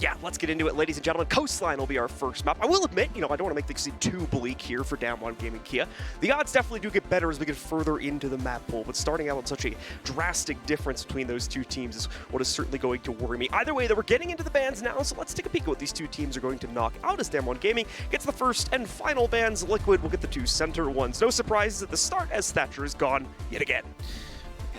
Yeah, let's get into it, ladies and gentlemen. Coastline will be our first map. I will admit, I don't want to make things seem too bleak here for DAMWON Gaming Kia. The odds definitely do get better as we get further into the map pool, but starting out with such a drastic difference between those two teams is what is certainly going to worry me. Either way, though, we're getting into the bans now, so let's take a peek at what these two teams are going to knock out as DAMWON Gaming gets the first and final bans. Liquid will get the two center ones. No surprises at the start as Thatcher is gone yet again.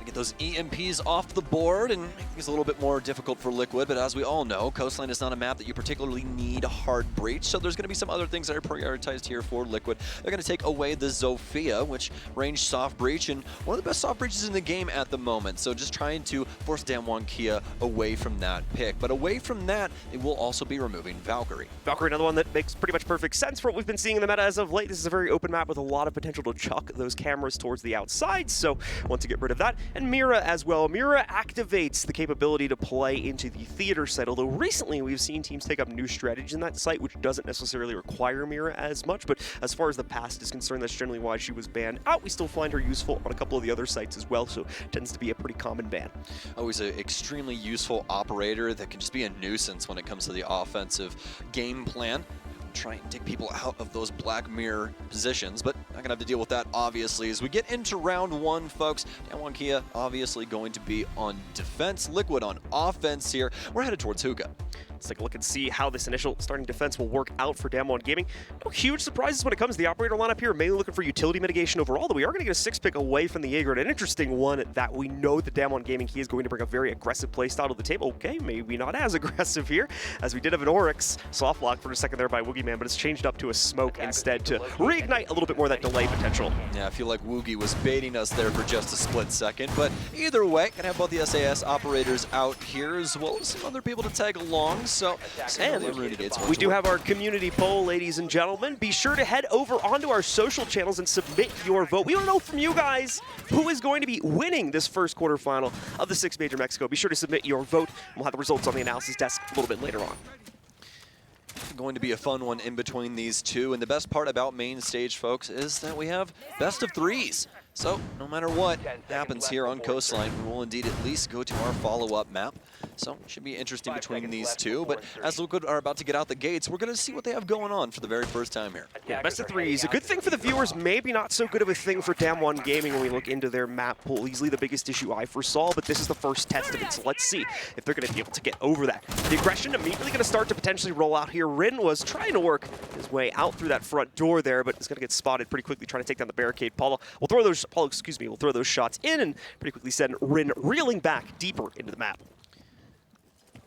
Get those EMPs off the board and make things a little bit more difficult for Liquid, but as we all know, Coastline is not a map that you particularly need a hard breach, so there's going to be some other things that are prioritized here for Liquid. They're going to take away the Zofia, which range soft breach, and one of the best soft breaches in the game at the moment, so just trying to force DAMWON Kia away from that pick. But away from that, they will also be removing Valkyrie. Valkyrie, another one that makes pretty much perfect sense for what we've been seeing in the meta as of late. This is a very open map with a lot of potential to chuck those cameras towards the outside, so want to get rid of that. And Mira as well. Mira activates the capability to play into the theater site, although recently we've seen teams take up new strategies in that site, which doesn't necessarily require Mira as much, but as far as the past is concerned, that's generally why she was banned out. We still find her useful on a couple of the other sites as well, so it tends to be a pretty common ban. Always an extremely useful operator that can just be a nuisance when it comes to the offensive game plan. Try and take people out of those black mirror positions, but not gonna have to deal with that obviously as we get into round one, folks. DAMWON Kia obviously going to be on defense, Liquid on offense here. We're headed towards Hookah. Let's take a look and see how this initial starting defense will work out for DAMWON Gaming. No huge surprises when it comes to the operator lineup here, mainly looking for utility mitigation overall, though we are going to get a 6-pick away from the Jaeger, and an interesting one that we know that DAMWON Gaming Key is going to bring a very aggressive playstyle to the table. Okay, maybe not as aggressive here, as we did have an Oryx soft lock for a second there by Woogiman, but it's changed up to a smoke instead to reignite a little bit more of that delay potential. Yeah, I feel like Woogie was baiting us there for just a split second, but either way, gonna have both the SAS operators out here as well as some other people to tag along, so and we do have our community poll, ladies and gentlemen. Be sure to head over onto our social channels and submit your vote. We want to know from you guys who is going to be winning this first quarterfinal of the 6 Major Mexico. Be sure to submit your vote. We'll have the results on the analysis desk a little bit later on. Going to be a fun one in between these two, and the best part about main stage, folks, is that we have best of 3s. So no matter what happens here on Coastline, we will indeed at least go to our follow-up map. So it should be interesting between these two, but as Liquid are about to get out the gates, we're going to see what they have going on for the very first time here. Yeah, best of 3s. A good thing for the viewers, maybe not so good of a thing for DAMWON Gaming when we look into their map pool. Easily the biggest issue I foresaw, but this is the first test of it, so let's see if they're going to be able to get over that. The aggression immediately going to start to potentially roll out here. RIN was trying to work his way out through that front door there, but is going to get spotted pretty quickly trying to take down the barricade. Paluh will throw those shots in and pretty quickly send RIN reeling back deeper into the map.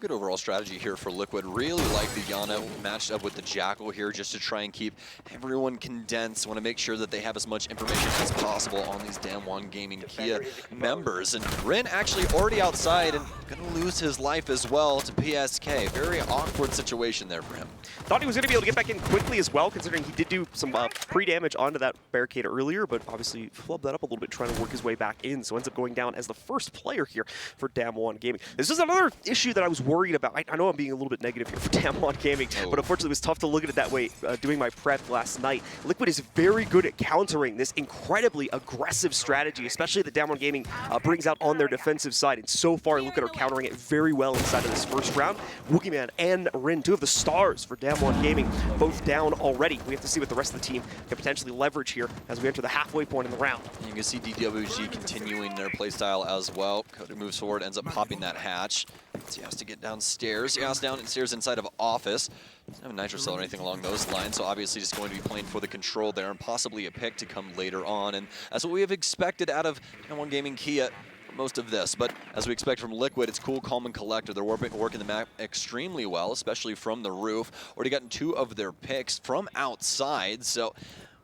Good overall strategy here for Liquid. Really like the Yana matched up with the Jackal here just to try and keep everyone condensed. Want to make sure that they have as much information as possible on these DAMWON Gaming Kia members. And RIN actually already outside and going to lose his life as well to PSK. Very awkward situation there for him. Thought he was going to be able to get back in quickly as well, considering he did do some pre-damage onto that barricade earlier, but obviously flubbed that up a little bit trying to work his way back in, so ends up going down as the first player here for DAMWON Gaming. This is another issue that I was worried about. I know I'm being a little bit negative here for DAMWON Gaming, but unfortunately it was tough to look at it that way doing my prep last night. Liquid is very good at countering this incredibly aggressive strategy, especially that DAMWON Gaming brings out on their defensive side, and so far Liquid are countering it very well inside of this first round. Woogiman and RIN, two of the stars for DAMWON Gaming, both down already. We have to see what the rest of the team can potentially leverage here as we enter the halfway point in the round. You can see DWG continuing their playstyle as well. Coted moves forward, ends up popping that hatch. So he has to get downstairs. He has downstairs inside of office. Doesn't have a nitro cell or anything along those lines, so obviously just going to be playing for the control there and possibly a pick to come later on. And that's what we have expected out of DAMWON Gaming Kia for most of this. But as we expect from Liquid, it's cool, calm, and collected. They're working the map extremely well, especially from the roof. Already gotten 2 of their picks from outside, so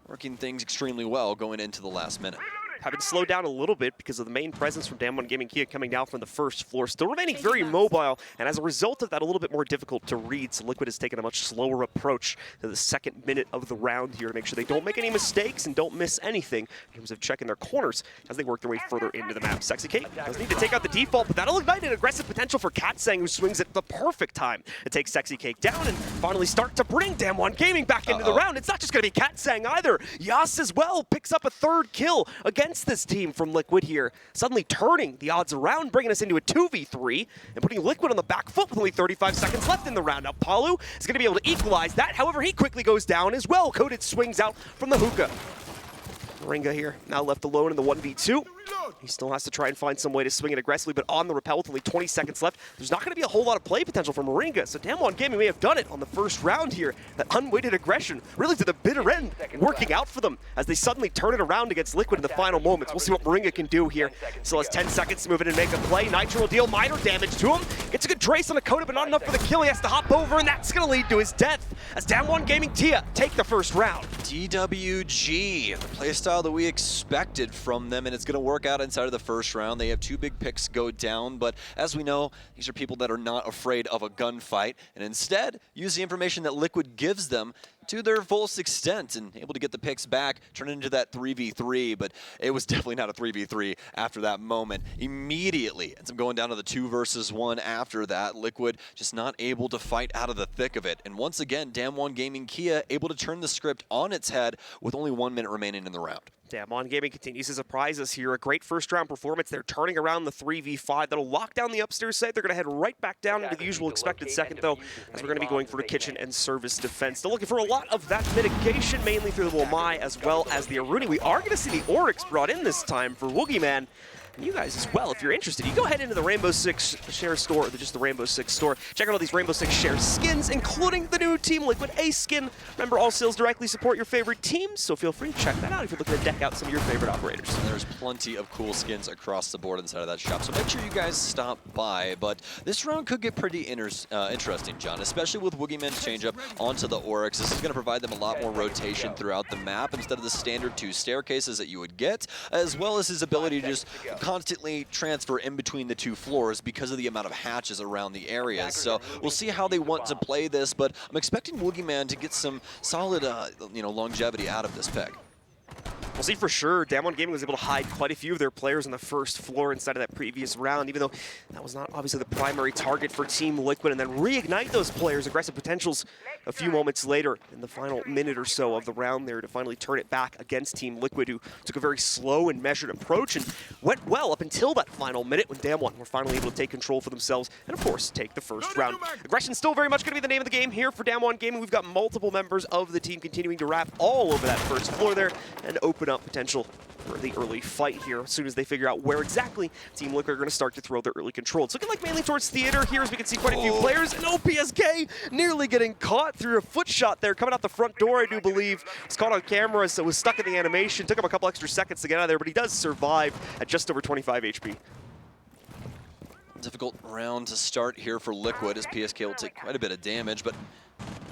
working things extremely well going into the last minute. Having slowed down a little bit because of the main presence from DAMWON Gaming Kia coming down from the first floor, still remaining very mobile, and as a result of that, a little bit more difficult to read. So Liquid has taken a much slower approach to the second minute of the round here to make sure they don't make any mistakes and don't miss anything in terms of checking their corners as they work their way further into the map. CATsasng does need to take out the default, but that'll ignite an aggressive potential for CATsasng, who swings at the perfect time to take CATsasng down and finally start to bring DAMWON Gaming back into the round. It's not just going to be CATsasng either. Yass as well picks up a 3rd kill against against this team from Liquid here, suddenly turning the odds around, bringing us into a 2v3, and putting Liquid on the back foot with only 35 seconds left in the round. Now Paluh is going to be able to equalize that, however he quickly goes down as well. Coted swings out from the hookah. muringa here, now left alone in the 1v2. He still has to try and find some way to swing it aggressively, but on the rappel with only 20 seconds left, there's not going to be a whole lot of play potential for muringa, so DWG Gaming may have done it on the first round here. That unweighted aggression, really to the bitter end, working out for them as they suddenly turn it around against Liquid in the final moments. We'll see what muringa can do here. Still has 10 seconds to move in and make a play. Nitro will deal minor damage to him. Gets a good trace on a Coda, but not enough for the kill. He has to hop over, and that's going to lead to his death as DWG Gaming Tia take the first round. DWG, the playstyle that we expected from them, and it's going to work out inside of the first round. They have 2 big picks go down, but as we know, these are people that are not afraid of a gunfight, and instead use the information that Liquid gives them to their fullest extent and able to get the picks back, turn it into that 3v3, but it was definitely not a 3v3 after that moment. Immediately ends up going down to the 2 versus 1 after that. Liquid just not able to fight out of the thick of it. And once again, DWG Gaming Kia able to turn the script on its head with only 1 minute remaining in the round. DWG Gaming continues to surprise us here. A great first-round performance. They're turning around the 3v5. That'll lock down the upstairs site. They're going to head right back down into the usual expected second, though, as we're going to be going for the kitchen and service defense. Still looking for a lot of that mitigation, mainly through the Wamai as well as the Aruni. We are going to see the Oryx brought in this time for Woogiman. And you guys as well, if you're interested, you go ahead into the Rainbow Six Share store, or just the Rainbow Six store. Check out all these Rainbow Six Share skins, including the new Team Liquid Ace skin. Remember, all sales directly support your favorite teams, so feel free to check that out if you're looking to deck out some of your favorite operators. And there's plenty of cool skins across the board inside of that shop, so make sure you guys stop by. But this round could get pretty interesting, John, especially with Woogiman's changeup onto the Oryx. This is going to provide them a lot more rotation throughout the map instead of the standard 2 staircases that you would get, as well as his ability to just constantly transfer in between the 2 floors because of the amount of hatches around the areas. So we'll see how they want to play this, but I'm expecting Woogiman to get some solid longevity out of this pick. We'll see for sure. DWG Gaming was able to hide quite a few of their players on the first floor inside of that previous round, even though that was not obviously the primary target for Team Liquid, and then reignite those players' aggressive potentials a few moments later in the final minute or so of the round there to finally turn it back against Team Liquid, who took a very slow and measured approach and went well up until that final minute when DWG were finally able to take control for themselves and, of course, take the first round. Aggression's still very much going to be the name of the game here for DWG Gaming. We've got multiple members of the team continuing to wrap all over that first floor there and open up potential for the early fight here as soon as they figure out where exactly Team Liquid are going to start to throw their early control. It's looking like mainly towards theater here as we can see quite a few players, and PSK nearly getting caught through a foot shot there coming out the front door, I do believe. It's caught on camera, so was stuck in the animation. Took him a couple extra seconds to get out of there, but he does survive at just over 25 HP. Difficult round to start here for Liquid as PSK will take quite a bit of damage, but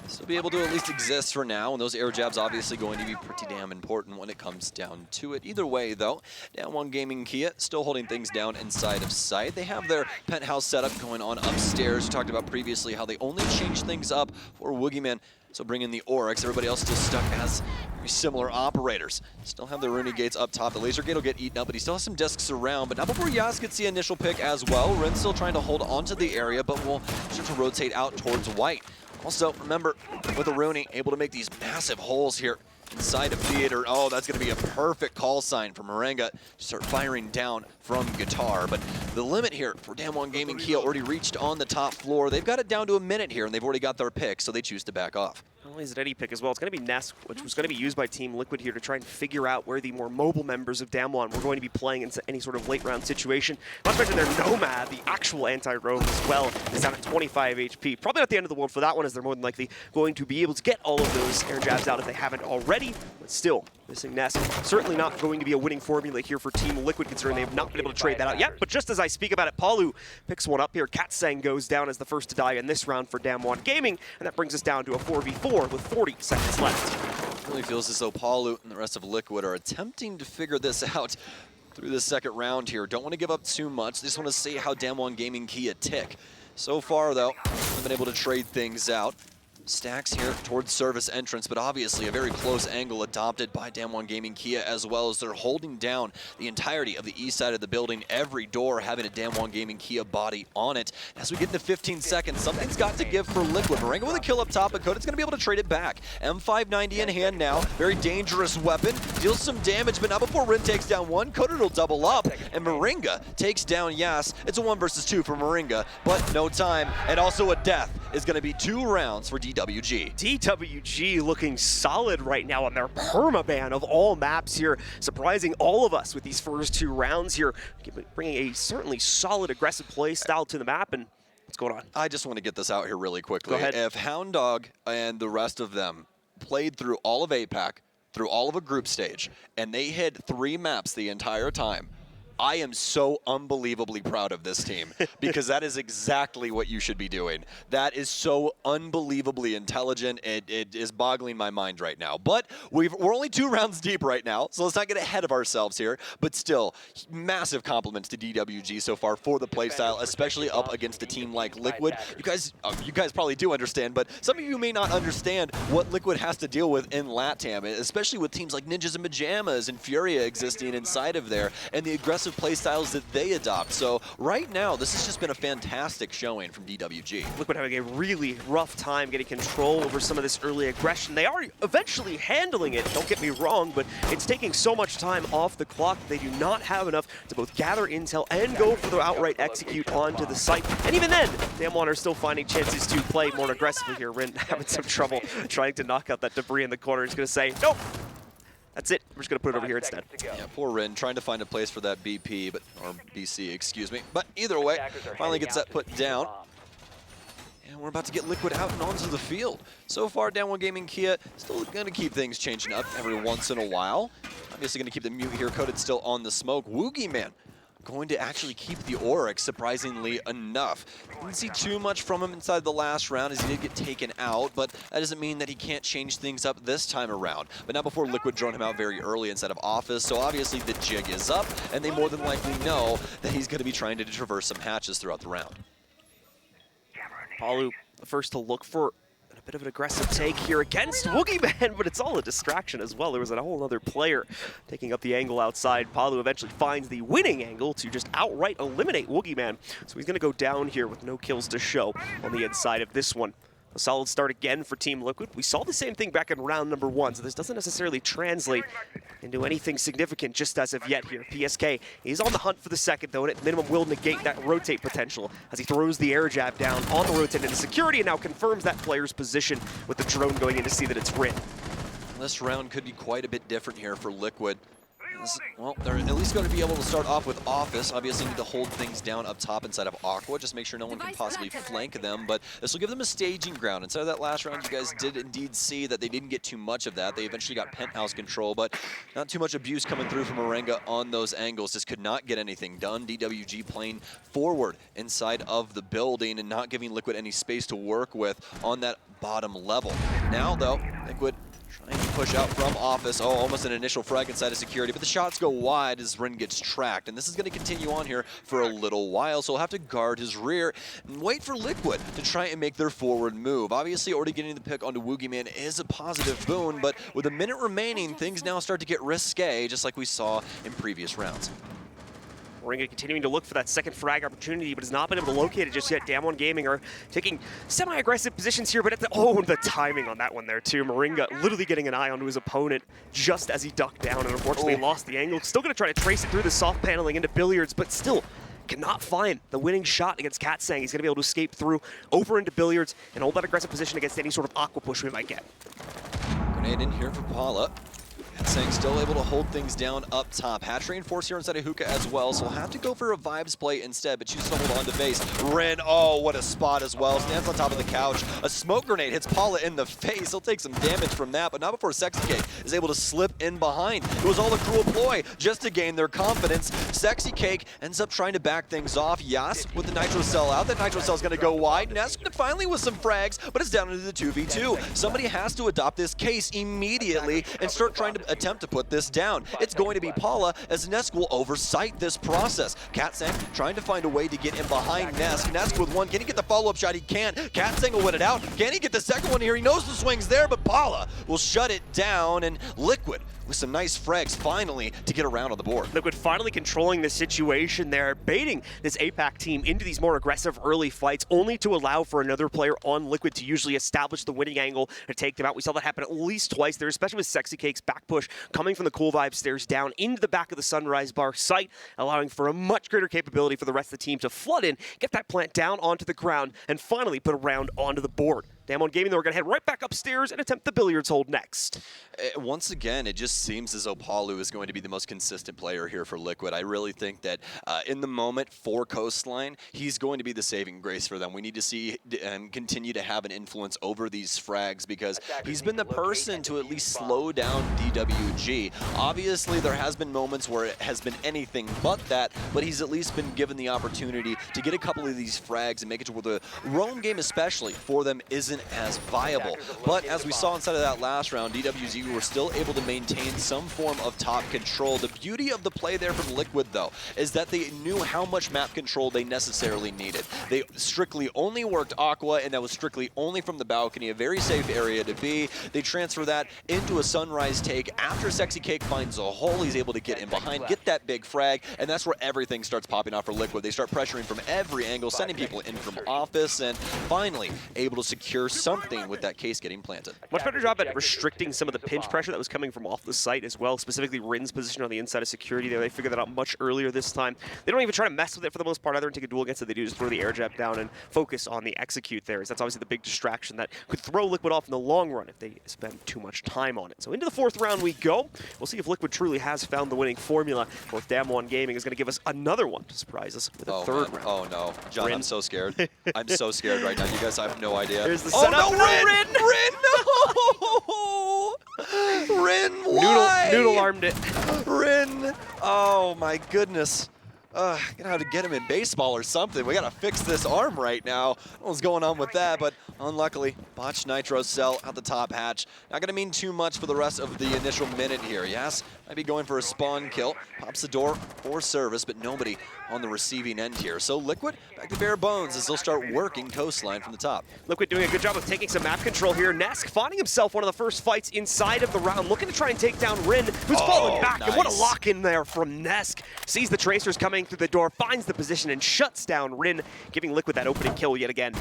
still be able to at least exist for now, and those air jabs obviously going to be pretty damn important when it comes down to it. Either way, though, DWG Gaming Kia still holding things down inside of sight. They have their penthouse setup going on upstairs. We talked about previously how they only changed things up for Woogiman. So bring in the Oryx. Everybody else still stuck as similar operators. Still have the Rooney gates up top. The laser gate will get eaten up, but he still has some discs around. But not before Yass gets the initial pick as well. Rin still trying to hold onto the area, but will start to rotate out towards White. Also, remember, with the Rooney, able to make these massive holes here inside of theater. Oh, that's going to be a perfect call sign for muringa to start firing down from guitar. But the limit here for DWG Gaming Kia already reached on the top floor. They've got it down to a minute here, and they've already got their pick, so they choose to back off. Not only is it any pick as well, it's going to be Nesk, which was going to be used by Team Liquid here to try and figure out where the more mobile members of DWG were going to be playing in any sort of late round situation. Not to mention their Nomad, the actual anti-roam as well, is down at 25 HP. Probably not the end of the world for that one, as they're more than likely going to be able to get all of those air jabs out if they haven't already, but still, missing Nesk. Certainly not going to be a winning formula here for Team Liquid, considering they have not been able to trade that out yet. But just as I speak about it, Paluh picks one up here. CATsasng goes down as the first to die in this round for DWG Gaming, and that brings us down to a 4v4 with 40 seconds left. It really feels as though Paluh and the rest of Liquid are attempting to figure this out through this second round here. Don't want to give up too much. They just want to see how DWG Gaming Kia tick. So far, though, they've been able to trade things out. stacks here towards service entrance, but obviously a very close angle adopted by DAMWON Gaming Kia, as well as they're holding down the entirety of the east side of the building, every door having a DAMWON Gaming Kia body on it. As we get into 15 seconds, something's got to give for Liquid. Muringa with a kill up top, but Coded's going to be able to trade it back. M590 in hand now, very dangerous weapon, deals some damage, but not before RIN takes down one. Coded will double up, and Muringa takes down Yass. It's a 1 versus 2 for Muringa, but no time, and also a death is going to be 2 rounds for DWG. DWG looking solid right now on their permaban of all maps here, surprising all of us with these first 2 rounds here, bringing a certainly solid aggressive play style to the map. And what's going on? I just want to get this out here really quickly. Go ahead. If Hound Dog and the rest of them played through all of APAC, through all of a group stage, and they hit 3 maps the entire time, I am so unbelievably proud of this team, because that is exactly what you should be doing. That is so unbelievably intelligent. It is boggling my mind right now. But we're only 2 rounds deep right now, so let's not get ahead of ourselves here. But still, massive compliments to DWG so far for the playstyle, especially up against a team like Liquid. You guys probably do understand, but some of you may not understand what Liquid has to deal with in LATAM, especially with teams like Ninjas and Pajamas and Furia existing inside of there, and the aggressive play styles that they adopt. So right now, this has just been a fantastic showing from DWG. Liquid having a really rough time getting control over some of this early aggression. They are eventually handling it, don't get me wrong, but it's taking so much time off the clock. They do not have enough to both gather intel and go for the outright execute onto the site. And even then, DAMWON are still finding chances to play more aggressively here. RIN having some trouble trying to knock out that debris in the corner. He's going to say, nope. That's it. We're just going to put it over here instead. Yeah, poor RIN trying to find a place for that BP, or BC, excuse me. But either way, finally gets that put down. And we're about to get Liquid out and onto the field. So far, DAMWON Gaming Kia still going to keep things changing up every once in a while. Obviously going to keep the mute here. Coded still on the smoke. Woogiman going to actually keep the Oryx, surprisingly enough. Didn't see too much from him inside the last round as he did get taken out, but that doesn't mean that he can't change things up this time around. But not before Liquid drone him out very early inside of Office, so obviously the jig is up, and they more than likely know that he's going to be trying to traverse some hatches throughout the round. Paluh, the first to look for a bit of an aggressive take here against Woogiman, but it's all a distraction as well. There was a whole other player taking up the angle outside. Paluh eventually finds the winning angle to just outright eliminate Woogiman. So he's going to go down here with no kills to show on the inside of this one. A solid start again for Team Liquid. We saw the same thing back in round number 1, so this doesn't necessarily translate into anything significant just as of yet here. PSK is on the hunt for the second, though, and at minimum will negate that rotate potential as he throws the air jab down on the rotate into security and now confirms that player's position with the drone going in to see that it's RIN. This round could be quite a bit different here for Liquid. Well, they're at least going to be able to start off with Office. Obviously need to hold things down up top inside of Aqua, just make sure no one can possibly flank them, but this will give them a staging ground. Inside of that last round, you guys did indeed see that they didn't get too much of that. They eventually got penthouse control, but not too much abuse coming through from Muringa on those angles. Just could not get anything done. DWG playing forward inside of the building and not giving Liquid any space to work with on that bottom level. Now, though, Liquid trying to push out from Office. Oh, almost an initial frag inside of security, but the shots go wide as RIN gets tracked. And this is going to continue on here for a little while, so he'll have to guard his rear and wait for Liquid to try and make their forward move. Obviously, already getting the pick onto Woogiman is a positive boon, but with a minute remaining, things now start to get risque, just like we saw in previous rounds. Muringa continuing to look for that second frag opportunity, but has not been able to locate it just yet. DAMWON Gaming are taking semi-aggressive positions here, but at the timing on that one there too. Muringa literally getting an eye onto his opponent just as he ducked down and unfortunately lost the angle. Still going to try to trace it through the soft paneling into Billiards, but still cannot find the winning shot against CATsasng. He's going to be able to escape through over into Billiards and hold that aggressive position against any sort of aqua push we might get. Grenade in here for Paluh. CATsasng still able to hold things down up top. Hatch reinforced here inside of Hookah as well, so we'll have to go for a vibes play instead, but chooses to hold on to base. RIN, oh, what a spot as well. Stands on top of the couch. A smoke grenade hits Paluh in the face. He'll take some damage from that, but not before Sexy Cake is able to slip in behind. It was all a cruel ploy just to gain their confidence. Sexy Cake ends up trying to back things off. Yass with the Nitro Cell out. That Nitro Cell is going to go wide. NESKWGA finally with some frags, but it's down into the 2v2. Somebody has to adopt this case immediately and start trying to attempt to put this down. It's going to be Paluh, as Nesk will oversight this process. CATsasng trying to find a way to get in behind Nesk. Nesk with one, can he get the follow-up shot? He can't. CATsasng will win it out. Can he get the second one here? He knows the swing's there, but Paluh will shut it down, and Liquid with some nice frags finally to get around on the board. Liquid finally controlling the situation there, baiting this APAC team into these more aggressive early fights, only to allow for another player on Liquid to usually establish the winning angle and take them out. We saw that happen at least twice there, especially with Sexy Cake's back push coming from the Cool Vibe stairs down into the back of the Sunrise Bar site, allowing for a much greater capability for the rest of the team to flood in, get that plant down onto the ground, and finally put a round onto the board. DWG Gaming, though, we're going to head right back upstairs and attempt the billiards hold next. Once again, it just seems as though Paluh is going to be the most consistent player here for Liquid. I really think that in the moment for Coastline, he's going to be the saving grace for them. We need to see him continue to have an influence over these frags because he's been the person to at least slow down DWG. Obviously, there has been moments where it has been anything but that, but he's at least been given the opportunity to get a couple of these frags and make it to where the roam game, especially for them, isn't as viable. But as we saw inside of that last round, DWG were still able to maintain some form of top control. The beauty of the play there from Liquid, though, is that they knew how much map control they necessarily needed. They strictly only worked Aqua, and that was strictly only from the balcony, a very safe area to be. They transfer that into a Sunrise take. After Sexy Cake finds a hole, he's able to get in behind, get that big frag, and that's where everything starts popping off for Liquid. They start pressuring from every angle, sending people in from office, and finally able to secure something with that case getting planted. Much better job at restricting some of the pinch pressure that was coming from off the site as well, specifically RIN's position on the inside of security there. They figured that out much earlier this time. They don't even try to mess with it for the most part either and take a duel against it. They do just throw the air jab down and focus on the execute there. That's obviously the big distraction that could throw Liquid off in the long run if they spend too much time on it. So into the fourth round we go. We'll see if Liquid truly has found the winning formula, or if DWG Gaming is going to give us another one to surprise us with a third round. Oh no, John, RIN. I'm so scared. I'm so scared right now. You guys have no idea. Here's the setup. Oh no, RIN! RIN! RIN, why? Noodle armed it. RIN! Oh my goodness. Gonna have to get him in baseball or something. We gotta fix this arm right now. I don't know what's going on with that, but unluckily, botched Nitro Cell out the top hatch. Not gonna mean too much for the rest of the initial minute here. Yass might be going for a spawn kill. Pops the door for service, but nobody on the receiving end here. So Liquid back to bare bones as they'll start working Coastline from the top. Liquid doing a good job of taking some map control here. Nesk finding himself one of the first fights inside of the round, looking to try and take down RIN, who's falling back. Nice. And what a lock in there from Nesk. Sees the tracers coming through the door, finds the position, and shuts down RIN, giving Liquid that opening kill yet again.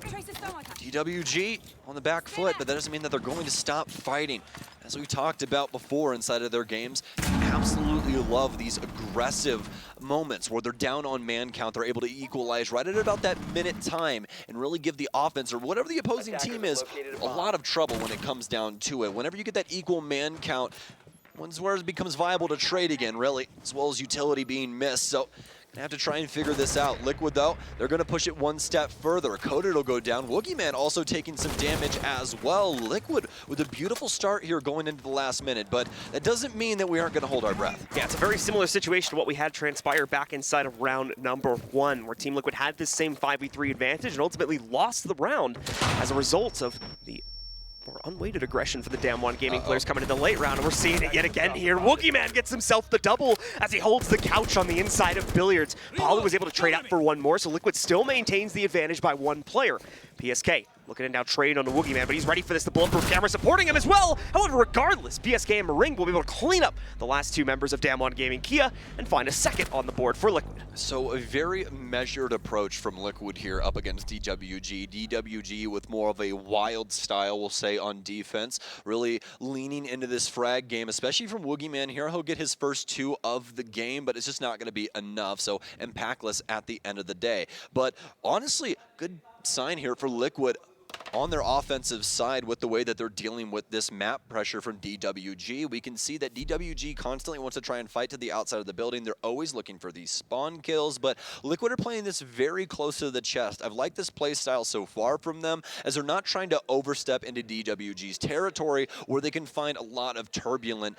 DWG on the back foot, but that doesn't mean that they're going to stop fighting. As we talked about before inside of their games, they absolutely love these aggressive moments where they're down on man count. They're able to equalize right at about that minute time and really give the offense or whatever the opposing team is a lot of trouble when it comes down to it. Whenever you get that equal man count, one's where it becomes viable to trade again, really, as well as utility being missed. So gonna have to try and figure this out. Liquid, though, they're gonna push it one step further. Coted will go down. Woogiman also taking some damage as well. Liquid with a beautiful start here going into the last minute, but that doesn't mean that we aren't gonna hold our breath. Yeah, it's a very similar situation to what we had transpire back inside of round number 1, where Team Liquid had this same 5v3 advantage and ultimately lost the round as a result of the more unweighted aggression for the DWG Gaming players coming into the late round, and we're seeing it yet again here. Woogiman gets himself the double as he holds the couch on the inside of billiards. Paluh was able to trade out for one more, so Liquid still maintains the advantage by one player. PSK looking to now trade on the Woogiman, but he's ready for this. The bulletproof camera supporting him as well. However, regardless, PSK and muringa will be able to clean up the last two members of DWG Gaming Kia and find a second on the board for Liquid. So a very measured approach from Liquid here up against DWG. DWG with more of a wild style, we'll say, on defense, really leaning into this frag game, especially from Woogiman here. He'll get his first 2 of the game, but it's just not going to be enough, so impactless at the end of the day. But honestly, good sign here for Liquid on their offensive side with the way that they're dealing with this map pressure from DWG. We can see that DWG constantly wants to try and fight to the outside of the building. They're always looking for these spawn kills, but Liquid are playing this very close to the chest. I've liked this play style so far from them, as they're not trying to overstep into DWG's territory where they can find a lot of turbulent,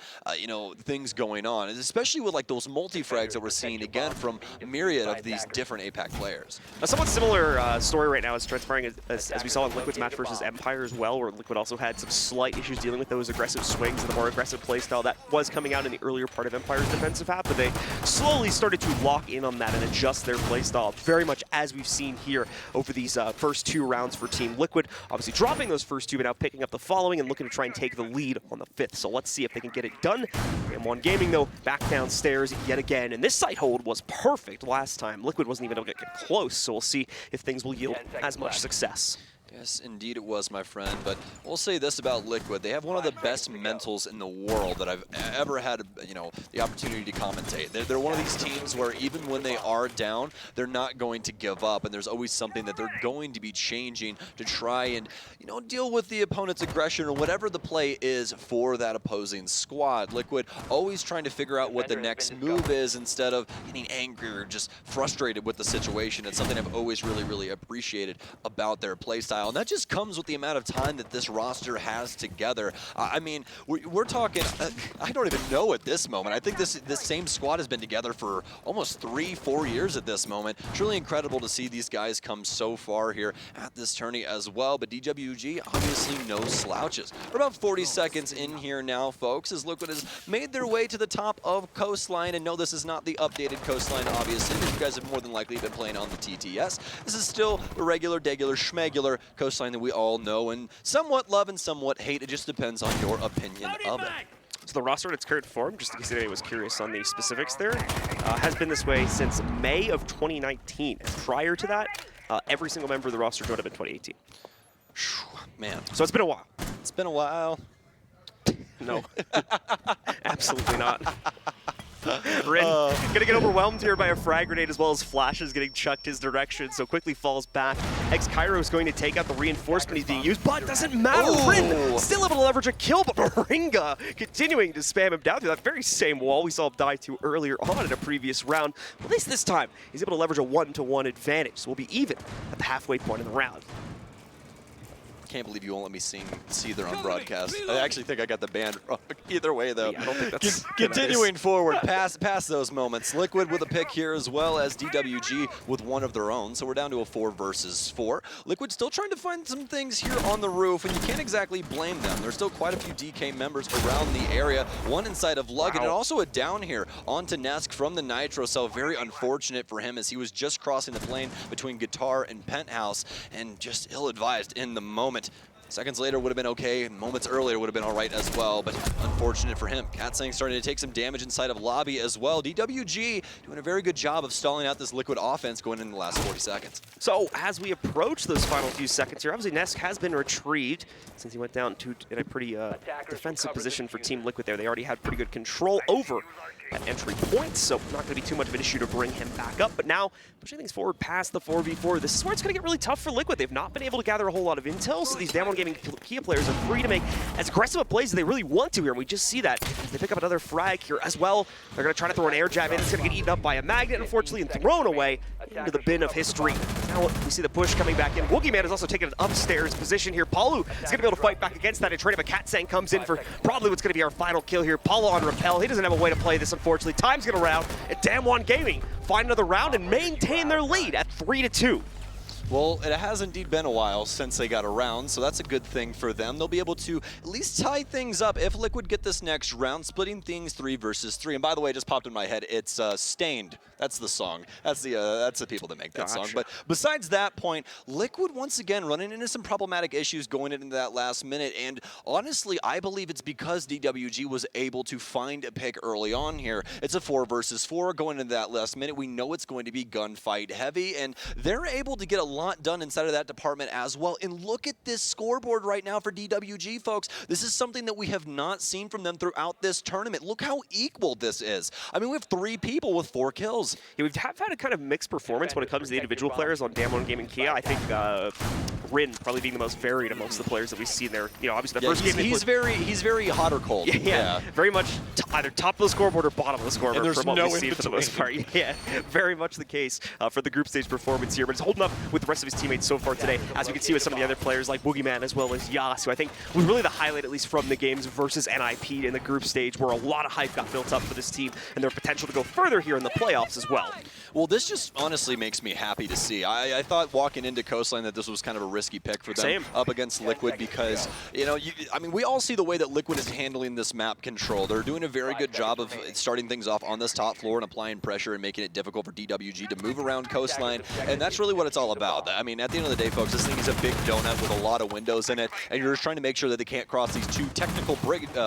things going on, and especially with like those multi-frags that we're seeing again from a myriad of these different APAC players. A somewhat similar story right now is transpiring as we saw in Liquid's map match versus Empire as well, where Liquid also had some slight issues dealing with those aggressive swings and the more aggressive playstyle that was coming out in the earlier part of Empire's defensive half, but they slowly started to lock in on that and adjust their playstyle very much as we've seen here over these first 2 rounds for Team Liquid. Obviously dropping those first 2, but now picking up the following and looking to try and take the lead on the 5th. So let's see if they can get it done. DWG Gaming, though, back downstairs yet again, and this site hold was perfect last time. Liquid wasn't even able to get close, so we'll see if things will yield as much success. Yes, indeed it was, my friend, but we'll say this about Liquid. They have one of the best mentals in the world that I've ever had, the opportunity to commentate. They're one of these teams where even when they are down, they're not going to give up, and there's always something that they're going to be changing to try and, deal with the opponent's aggression or whatever the play is for that opposing squad. Liquid always trying to figure out what the next move is instead of getting angry or just frustrated with the situation. It's something I've always really, really appreciated about their playstyle. And that just comes with the amount of time that this roster has together. I mean, we're talking, I don't even know at this moment. I think this same squad has been together for almost 3-4 years at this moment. Truly incredible to see these guys come so far here at this tourney as well. But DWG, obviously no slouches. We're about 40 seconds in here now, folks, as Liquid has made their way to the top of Coastline. And no, this is not the updated Coastline, obviously, because you guys have more than likely been playing on the TTS. This is still the regular, degular, schmegular Coastline that we all know and somewhat love and somewhat hate. It just depends on your opinion of it. So the roster in its current form, just in case anybody was curious on the specifics there, has been this way since May of 2019. And prior to that, every single member of the roster joined up in 2018. Man. So it's been a while. It's been a while. No. Absolutely not. RIN gonna get overwhelmed here by a frag grenade as well as flashes getting chucked his direction, so quickly falls back. X-Cairo is going to take out the reinforcement he's being used, but doesn't matter. Ooh. RIN still able to leverage a kill, but Muringa continuing to spam him down through that very same wall we saw him die to earlier on in a previous round. At least this time, he's able to leverage a 1-to-1 advantage, so we'll be even at the halfway point in the round. Can't believe you won't let me see there on broadcast. I actually think I got the band wrong. Either way, though. Yeah, I don't think that's continuing forward, past those moments. Liquid with a pick here as well as DWG with one of their own. So we're down to a 4 versus 4. Liquid still trying to find some things here on the roof, and you can't exactly blame them. There's still quite a few DK members around the area. One inside of Lug, and also a down here onto Nesk from the Nitro Cell. Very unfortunate for him as he was just crossing the plane between Guitar and Penthouse and just ill-advised in the moment. Seconds later would have been okay, moments earlier would have been all right as well, but unfortunate for him. CATsasng starting to take some damage inside of lobby as well. DWG doing a very good job of stalling out this Liquid offense going in the last 40 seconds. So as we approach those final few seconds here, obviously Nesk has been retrieved since he went down in a pretty defensive position for Team Liquid there. They already had pretty good control over at entry points, so not going to be too much of an issue to bring him back up. But now, pushing things forward past the 4v4, this is where it's going to get really tough for Liquid. They've not been able to gather a whole lot of intel, so these DWG Gaming Kia players are free to make as aggressive a plays as they really want to here, and we just see that. They pick up another frag here as well. They're going to try to throw an air jab in. It's going to get eaten up by a magnet, unfortunately, and thrown away into the bin of history. Now we see the push coming back in. Woogiman has also taken an upstairs position here. Paluh is going to be able to fight back against that and trade, but CATsasng comes in for probably what's going to be our final kill here. Paluh on Repel. He doesn't have a way to play this, unfortunately. Time's going to round, and DWG Gaming find another round and maintain their lead at 3-2. Well, it has indeed been a while since they got around, so that's a good thing for them. They'll be able to at least tie things up if Liquid get this next round, splitting things 3 versus 3. And by the way, it just popped in my head, it's Stained. That's the song. That's the people that make that song. But besides that point, Liquid once again running into some problematic issues going into that last minute. And honestly, I believe it's because DWG was able to find a pick early on here. It's a 4 versus 4 going into that last minute. We know it's going to be gunfight heavy, and they're able to get a lot done inside of that department as well. And look at this scoreboard right now for DWG, folks. This is something that we have not seen from them throughout this tournament. Look how equal this is. I mean, we have 3 people with 4 kills. Yeah, we've had a kind of mixed performance when it comes to the individual players on DWG Gaming Kia. I think RIN probably being the most varied amongst the players that we've seen there. You know, obviously the first game he's very hot or cold. Yeah. Very much either top of the scoreboard or bottom of the scoreboard. And there's from what no we've seen for the most part. Yeah, very much the case for the group stage performance here. But it's holding up with the rest of his teammates so far today, as we can see with some of the other players like Woogiman as well as Yass, who I think was really the highlight, at least from the games versus NIP in the group stage, where a lot of hype got built up for this team and their potential to go further here in the playoffs as well. Well, this just honestly makes me happy to see. I thought walking into Coastline that this was kind of a risky pick for them up against Liquid because, you know, I mean, we all see the way that Liquid is handling this map control. They're doing a very good job of starting things off on this top floor and applying pressure and making it difficult for DWG to move around Coastline, and that's really what it's all about. I mean, at the end of the day, folks, this thing is a big donut with a lot of windows in it, and you're just trying to make sure that they can't cross these two technical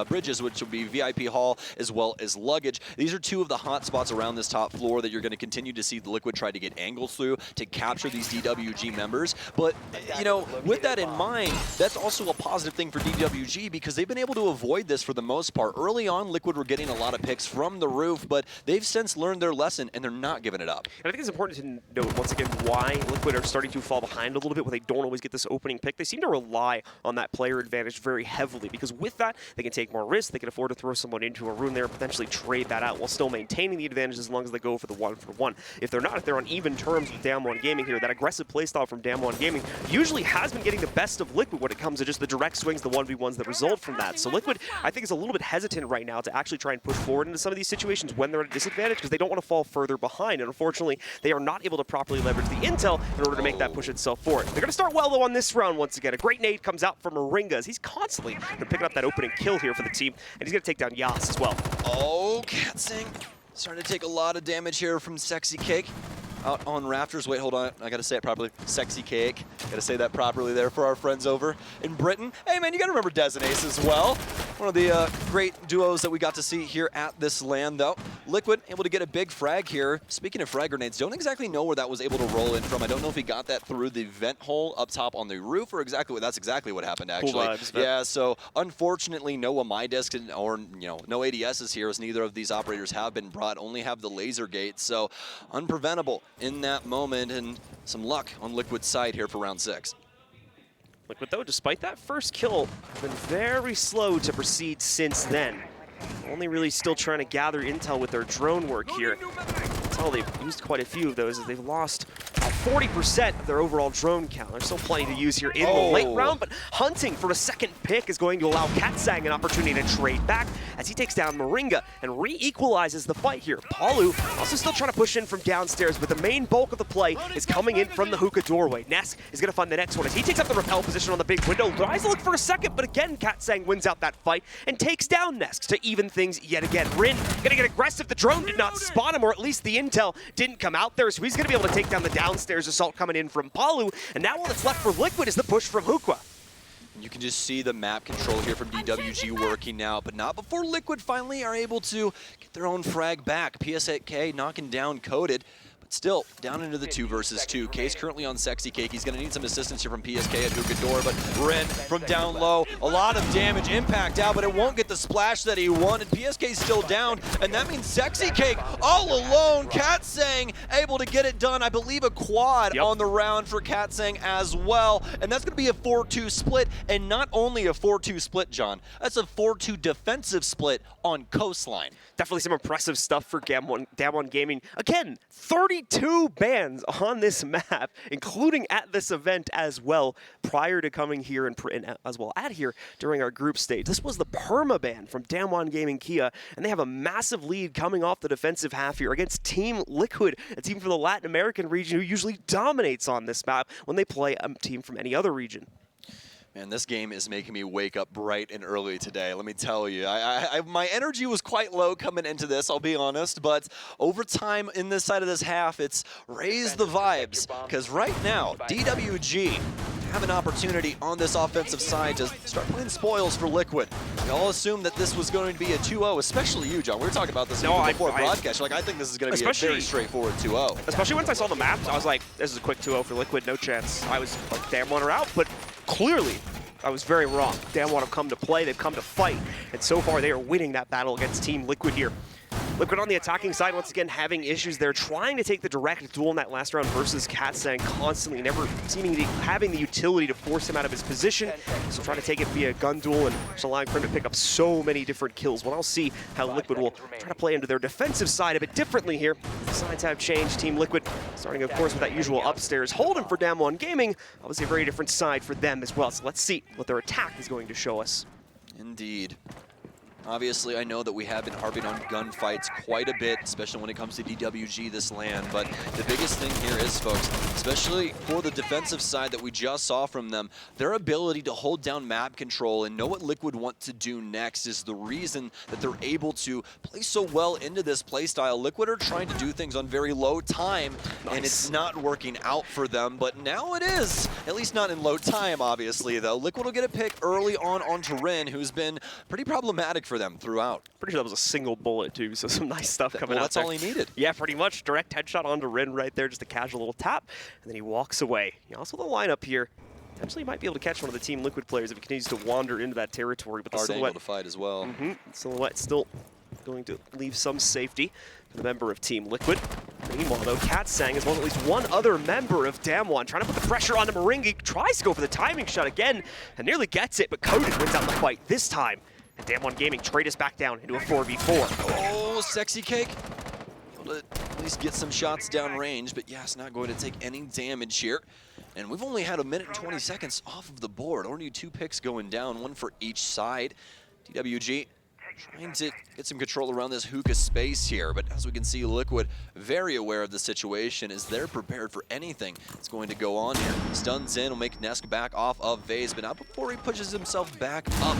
bridges, which would be VIP Hall as well as Luggage. These are two of the hot spots around this top floor that you're going to continue to see the Liquid try to get angles through to capture these DWG members. But, you know, with that in mind, that's also a positive thing for DWG because they've been able to avoid this for the most part. Early on, Liquid were getting a lot of picks from the roof, but they've since learned their lesson, and they're not giving it up. And I think it's important to note, once again, why Liquid are starting to fall behind a little bit when they don't always get this opening pick. They seem to rely on that player advantage very heavily because with that, they can take more risks, they can afford to throw someone into a room there and potentially trade that out while still maintaining the advantage as long as they go for the 1-for-1. If they're not, if they're on even terms with DAMWON Gaming here, that aggressive playstyle from DAMWON Gaming usually has been getting the best of Liquid when it comes to just the direct swings, the 1v1s that result from that. So Liquid, I think, is a little bit hesitant right now to actually try and push forward into some of these situations when they're at a disadvantage because they don't want to fall further behind. And unfortunately, they are not able to properly leverage the intel in order to make that push itself forward. They're going to start well, though, on this round once again. A great nade comes out from muringa as he's constantly picking up that opening kill here for the team, and he's going to take down Yass as well. Oh, CATsasng starting to take a lot of damage here from Sexy Cake. Out on Rafters. Wait, hold on. I gotta say it properly. Sexy Cake. Gotta say that properly there for our friends over in Britain. Hey, man, you gotta remember Des and Ace as well. One of the great duos that we got to see here at this LAN, though. Liquid able to get a big frag here. Speaking of frag grenades, don't exactly know where that was able to roll in from. I don't know if he got that through the vent hole up top on the roof or that's exactly what happened, actually. Cool vibes, yeah, so unfortunately, no MyDisk or no ADSs here, as neither of these operators have been brought, only have the laser gate, so unpreventable in that moment, and some luck on Liquid's side here for round 6. Liquid, though, despite that first kill, have been very slow to proceed since then. Only really still trying to gather intel with their drone work here. Until they've used quite a few of those as they've lost 40% of their overall drone count. There's still plenty to use here in the late round, but hunting for a second pick is going to allow CATsasng an opportunity to trade back as he takes down muringa and re-equalizes the fight here. Paluh also still trying to push in from downstairs, but the main bulk of the play is coming in from the hookah doorway. Nesk is going to find the next one as he takes up the rappel position on the big window. Tries to look for a second, but again, CATsasng wins out that fight and takes down Nesk to even things yet again. RIN going to get aggressive. The drone did not spot him, or at least the intel didn't come out there, so he's going to be able to take down the downstairs assault coming in from Paluh, and now all that's left for Liquid is the push from hookah. You can just see the map control here from DWG working now, but not before Liquid finally are able to get their own frag back. PSK knocking down Coted, but still down into the 2 versus 2. K's currently on Sexy Cake. He's going to need some assistance here from PSK at hookah door, but RIN from down low. A lot of damage, impact out, but it won't get the splash that he wanted. PSK's still down, and that means Sexy Cake all alone. CATsasng able to get it done. I believe a quad on the round for CATsasng as well, and that's going to be a 4-2 split, and not only a 4-2 split, John, that's a 4-2 defensive split on Coastline. Definitely some impressive stuff for DAMWON Gaming. Again, 32 bans on this map, including at this event as well, prior to coming here and as well at here during our group stage. This was the perma ban from DAMWON Gaming Kia, and they have a massive lead coming off the defensive half here against Team Liquid, a team from the Latin American region who usually dominates on this map when they play a team from any other region. Man, this game is making me wake up bright and early today, let me tell you. My energy was quite low coming into this, I'll be honest, but over time in this side of this half, it's raised the vibes, because right now, DWG have an opportunity on this offensive side to start playing spoils for Liquid. We all assumed that this was going to be a 2-0, especially you, John. We were talking about this before broadcast. You're like, I think this is going to be a very straightforward 2-0. Especially once I saw the maps, I was like, this is a quick 2-0 for Liquid, no chance. I was like, DAMWON are out, but clearly, I was very wrong. DAMWON have come to play, they've come to fight, and so far they are winning that battle against Team Liquid here. Liquid on the attacking side, once again, having issues there, trying to take the direct duel in that last round versus CATsasng constantly, never seeming to having the utility to force him out of his position. So trying to take it via gun duel and just allowing for him to pick up so many different kills. Well, I'll see how Liquid will try to play into their defensive side a bit differently here. The sides have changed. Team Liquid starting, of course, with that usual upstairs hold'em for DAMWON Gaming. Obviously a very different side for them as well. So let's see what their attack is going to show us. Indeed. Obviously, I know that we have been harping on gunfights quite a bit, especially when it comes to DWG this LAN, but the biggest thing here is, folks, especially for the defensive side that we just saw from them, their ability to hold down map control and know what Liquid want to do next is the reason that they're able to play so well into this playstyle. Liquid are trying to do things on very low time, and it's not working out for them, but now it is. At least not in low time, obviously, though. Liquid will get a pick early on onto RIN, who's been pretty problematic for them throughout. Pretty sure that was a single bullet, too, so some nice stuff coming out that's there. all he needed. Yeah, pretty much. Direct headshot onto RIN right there, just a casual little tap, and then he walks away. He also the lineup here. Potentially might be able to catch one of the Team Liquid players if he continues to wander into that territory. But the hard Silhouette angle to fight as well. Silhouette still going to leave some safety to the member of Team Liquid. Meanwhile, though, CATsasng has won at least one other member of DAMWON, trying to put the pressure on the muringa. Tries to go for the timing shot again and nearly gets it, but Coted wins out the fight this time. And DWG Gaming trade us back down into a 4v4. Oh, Sexy Cake. Able to at least get some shots down range, but yeah, it's not going to take any damage here. And we've only had a minute and 20 seconds off of the board. Only 2 picks going down, one for each side. DWG trying to get some control around this hookah space here, but as we can see, Liquid very aware of the situation as they're prepared for anything that's going to go on here. Stuns in will make Nesk back off of Vase, but not before he pushes himself back up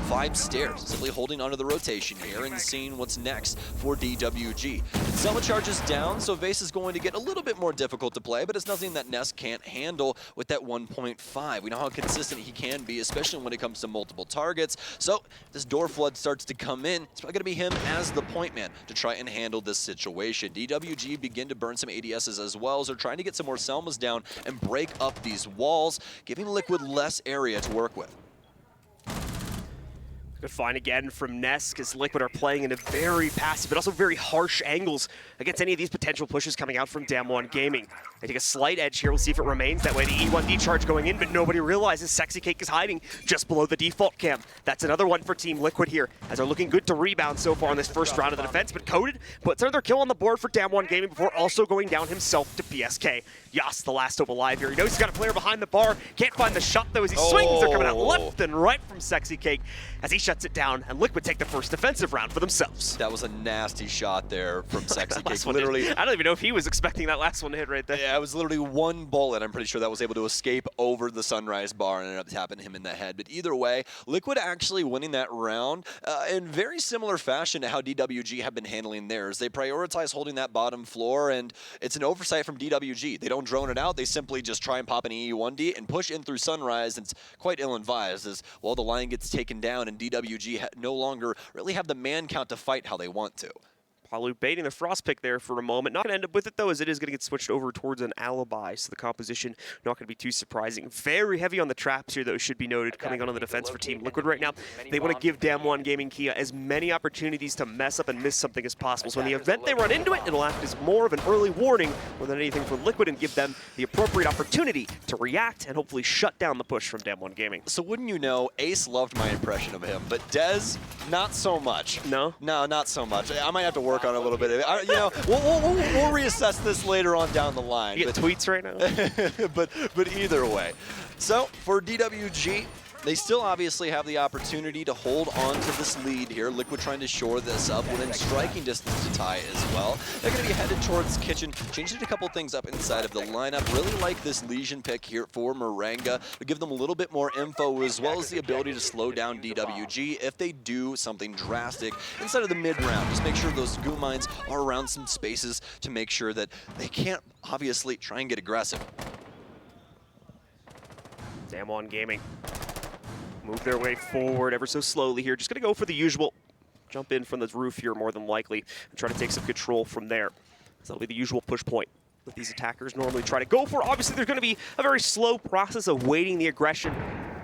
5 stairs, simply holding onto the rotation here and seeing what's next for DWG. Zella charges down, so Vase is going to get a little bit more difficult to play, but it's nothing that Nesk can't handle with that 1.5. We know how consistent he can be, especially when it comes to multiple targets. So this door flood starts to come in. It's probably going to be him as the point man to try and handle this situation. DWG begin to burn some ADSs as well, so they're trying to get some more Selmas down and break up these walls, giving Liquid less area to work with. Good find again from Nesk as Liquid are playing in a very passive but also very harsh angles against any of these potential pushes coming out from DWG Gaming. They take a slight edge here. We'll see if it remains that way. The E1D charge going in, but nobody realizes Sexy Cake is hiding just below the default cam. That's another one for Team Liquid here, as they're looking good to rebound so far in this first round of the defense, but Coted puts another kill on the board for DWG Gaming before also going down himself to PSK. Yass, the last hope alive here. He knows he's got a player behind the bar. Can't find the shot, though, as he swings. They're coming out left and right from Sexy Cake as he shuts it down, and Liquid take the first defensive round for themselves. That was a nasty shot there from Sexy Cake. Literally, I don't even know if he was expecting that last one to hit right there. Yeah, it was literally one bullet. I'm pretty sure that was able to escape over the Sunrise bar and ended up tapping him in the head. But either way, Liquid actually winning that round in very similar fashion to how DWG have been handling theirs. They prioritize holding that bottom floor, and it's an oversight from DWG. They don't drone it out. They simply just try and pop an E1D and push in through Sunrise. And it's quite ill-advised as, well, the line gets taken down and DWG no longer really have the man count to fight how they want to. Paluh baiting the frost pick there for a moment. Not going to end up with it, though, as it is going to get switched over towards an alibi, so the composition not going to be too surprising. Very heavy on the traps here, though, should be noted, coming on the defense for Team Liquid right now. They want to give DWG Gaming Kia as many opportunities to mess up and miss something as possible. So in the event they run into it, it'll act as more of an early warning more than anything for Liquid and give them the appropriate opportunity to react and hopefully shut down the push from DWG Gaming. So wouldn't you know, Ace loved my impression of him, but Dez, not so much. No? No, not so much. I might have to work on it a little bit. You know, we'll reassess this later on down the line. You get tweets right now? but either way. So for DWG, they still obviously have the opportunity to hold on to this lead here. Liquid trying to shore this up within striking distance to tie as well. They're going to be headed towards Kitchen, changing a couple things up inside of the lineup. Really like this Legion pick here for Muringa to give them a little bit more info as well as the ability to slow down DWG if they do something drastic inside of the mid-round. Just make sure those goo mines are around some spaces to make sure that they can't obviously try and get aggressive. DWG Gaming move their way forward ever so slowly here. Just going to go for the usual jump in from the roof here more than likely and try to take some control from there. So that'll be the usual push point that these attackers normally try to go for. Obviously, there's going to be a very slow process of waiting the aggression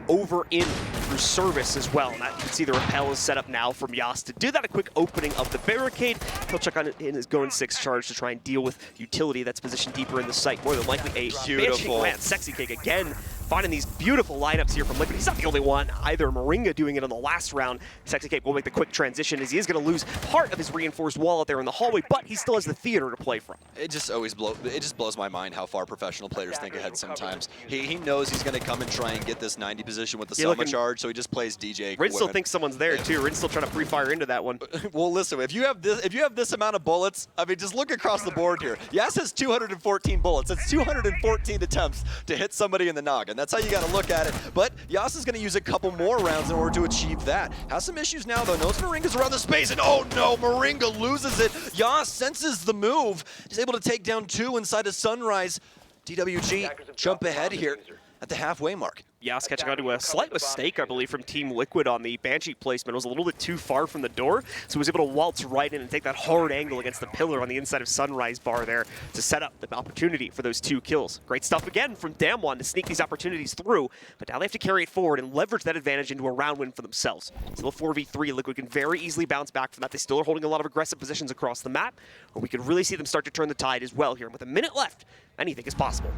over in through service as well. And that, you can see the rappel is set up now from Yass to do that. A quick opening of the barricade. He'll check on it in his going 6 charge to try and deal with utility that's positioned deeper in the site. More than likely a beautiful man. Sexy Cake again finding these beautiful lineups here from Liquid. He's not the only one either. Muringa doing it in the last round. CATsasng.DK will make the quick transition as he is going to lose part of his reinforced wall out there in the hallway, but he still has the theater to play from. It just blows my mind how far professional players think ahead sometimes. He knows he's going to come and try and get this 90 position with the Selma charge, so he just plays DJ. RIN still thinks someone's there too. RIN's still trying to pre-fire into that one. Well, listen, if you have this amount of bullets, I mean, just look across the board here. Yass has 214 bullets. It's 214 attempts to hit somebody in the noggin. That's how you got to look at it. But Yass is going to use a couple more rounds in order to achieve that. Has some issues now, though. Knows Muringa's around the space, and oh no, Muringa loses it. Yass senses the move. He's able to take down 2 inside of Sunrise. DWG jump ahead here at the halfway mark. Yass catching on to a slight mistake, I believe, from Team Liquid on the Banshee placement. It was a little bit too far from the door, so he was able to waltz right in and take that hard angle against the pillar on the inside of Sunrise bar there to set up the opportunity for those 2 kills. Great stuff again from DAMWON to sneak these opportunities through, but now they have to carry it forward and leverage that advantage into a round win for themselves. Still a 4v3, Liquid can very easily bounce back from that. They still are holding a lot of aggressive positions across the map, or we could really see them start to turn the tide as well here. With a minute left, anything is possible.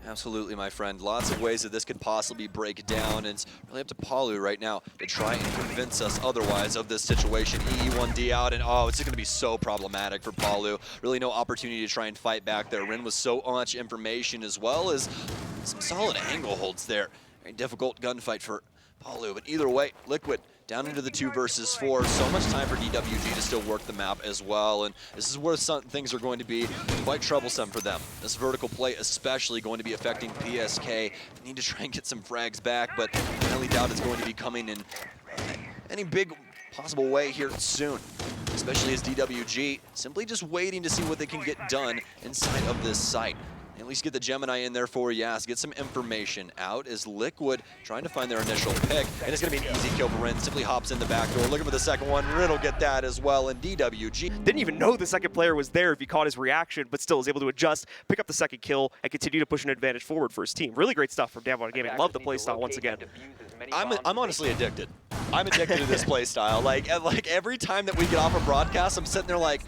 Absolutely, my friend. Lots of ways that this could possibly break down, and it's really up to Paluh right now to try and convince us otherwise of this situation. EE1D out, and oh, it's going to be so problematic for Paluh. Really no opportunity to try and fight back there. RIN with so much information as well as some solid angle holds there. Very difficult gunfight for Paluh, but either way, Liquid down into the 2 versus 4. So much time for DWG to still work the map as well, and this is where some things are going to be quite troublesome for them. This vertical play especially going to be affecting PSK. They need to try and get some frags back, but I highly doubt it's going to be coming in any big possible way here soon, especially as DWG simply just waiting to see what they can get done inside of this site. At least get the Gemini in there for Yass, get some information out as Liquid trying to find their initial pick, and it's going to be an easy kill for RIN. Simply hops in the back door, looking for the second one. RIN will get that as well, and DWG didn't even know the second player was there if he caught his reaction, but still was able to adjust, pick up the second kill, and continue to push an advantage forward for his team. Really great stuff from DWG Gaming. Love the playstyle once again. I'm honestly addicted. I'm addicted to this playstyle. Like every time that we get off a broadcast, I'm sitting there like,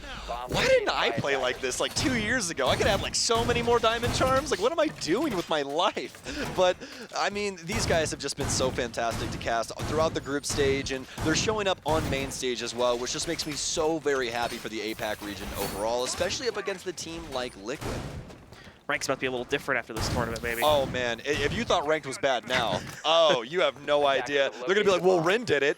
why didn't I play like this like 2 years ago? I could have like so many more diamond charms. Like, what am I doing with my life? But I mean, these guys have just been so fantastic to cast throughout the group stage, and they're showing up on main stage as well, which just makes me so very happy for the APAC region overall, especially up against the team like Liquid. Rank's about to be a little different after this tournament, maybe. Oh man, if you thought ranked was bad now, oh, you have no idea. They're gonna be like, well, RIN did it.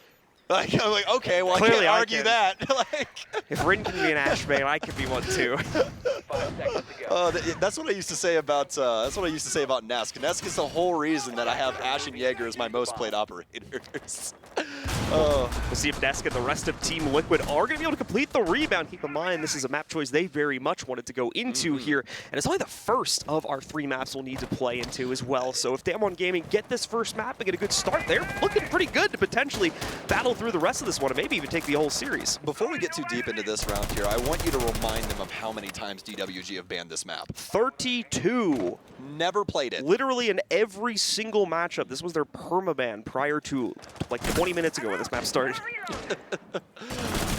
Like, I'm like, okay, well, Clearly I can't argue that. Like, if RIN can be an Ash main, I can be one too. That's what I used to say about Nesk. Nesk is the whole reason that I have Ash and Jaeger as my most played operators. We'll see if Nesk and the rest of Team Liquid are going to be able to complete the rebound. Keep in mind, this is a map choice they very much wanted to go into here, and it's only the first of our 3 maps we'll need to play into as well. So if DWG Gaming get this first map and get a good start, they're looking pretty good to potentially battle through the rest of this one and maybe even take the whole series. Before we get too deep into this round here, I want you to remind them of how many times DWG have banned this map. 32. Never played it. Literally in every single matchup. This was their permaban prior to like 20 minutes ago when this map started.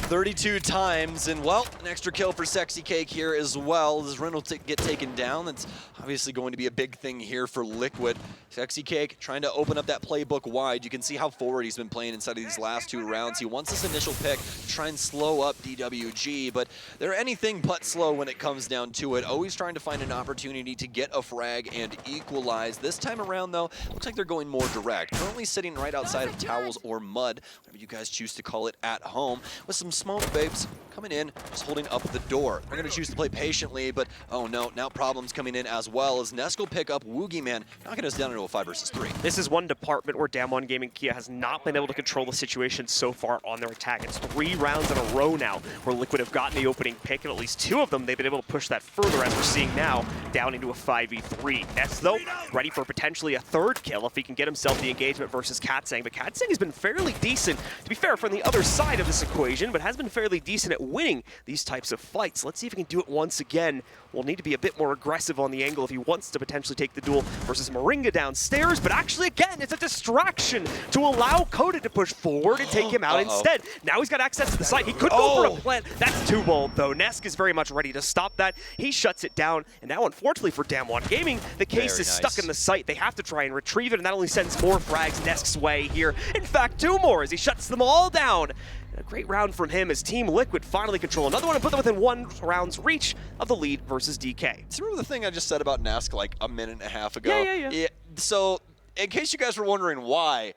32 times, and well, an extra kill for Sexy Cake here as well. As RIN will get taken down, that's obviously going to be a big thing here for Liquid. Sexy Cake trying to open up that playbook wide. You can see how forward he's been playing inside of these last 2 rounds. He wants this initial pick to try and slow up DWG, but they're anything but slow when it comes down to it. Always trying to find an opportunity to get a frag and equalize. This time around, though, looks like they're going more direct. Currently sitting right outside of Towels or Mud, whatever you guys choose to call it at home, with some smoke babes coming in, just holding up the door. They're going to choose to play patiently, but oh no, now problems coming in as well as NESK will pick up Woogiman, knocking us down into a 5 versus 3. This is one department where DWG Gaming Kia has not been able to control the situation so far on their attack. It's 3 rounds in a row now where Liquid have gotten the opening pick, and at least 2 of them they've been able to push that further, as we're seeing now, down into a 5v3. NESK, though, ready for potentially a 3rd kill if he can get himself the engagement versus CATsasng, but CATsasng has been fairly decent, to be fair, from the other side of this equation, but has been fairly decent at winning these types of fights. Let's see if he can do it once again. Will need to be a bit more aggressive on the angle if he wants to potentially take the duel versus Muringa downstairs, but actually again, it's a distraction to allow Coted to push forward and take him out instead. Now he's got access to the site. He could go for a plant. That's too bold though. Nesk is very much ready to stop that. He shuts it down, and now unfortunately for DAMWON Gaming, the case is stuck in the site. They have to try and retrieve it, and that only sends more frags Nesk's way here. In fact, 2 more as he shuts them all down. A great round from him as Team Liquid finally control another one and put them within 1 round's reach of the lead versus DK. Do you remember the thing I just said about Nesk like a minute and a half ago? Yeah. So, in case you guys were wondering why,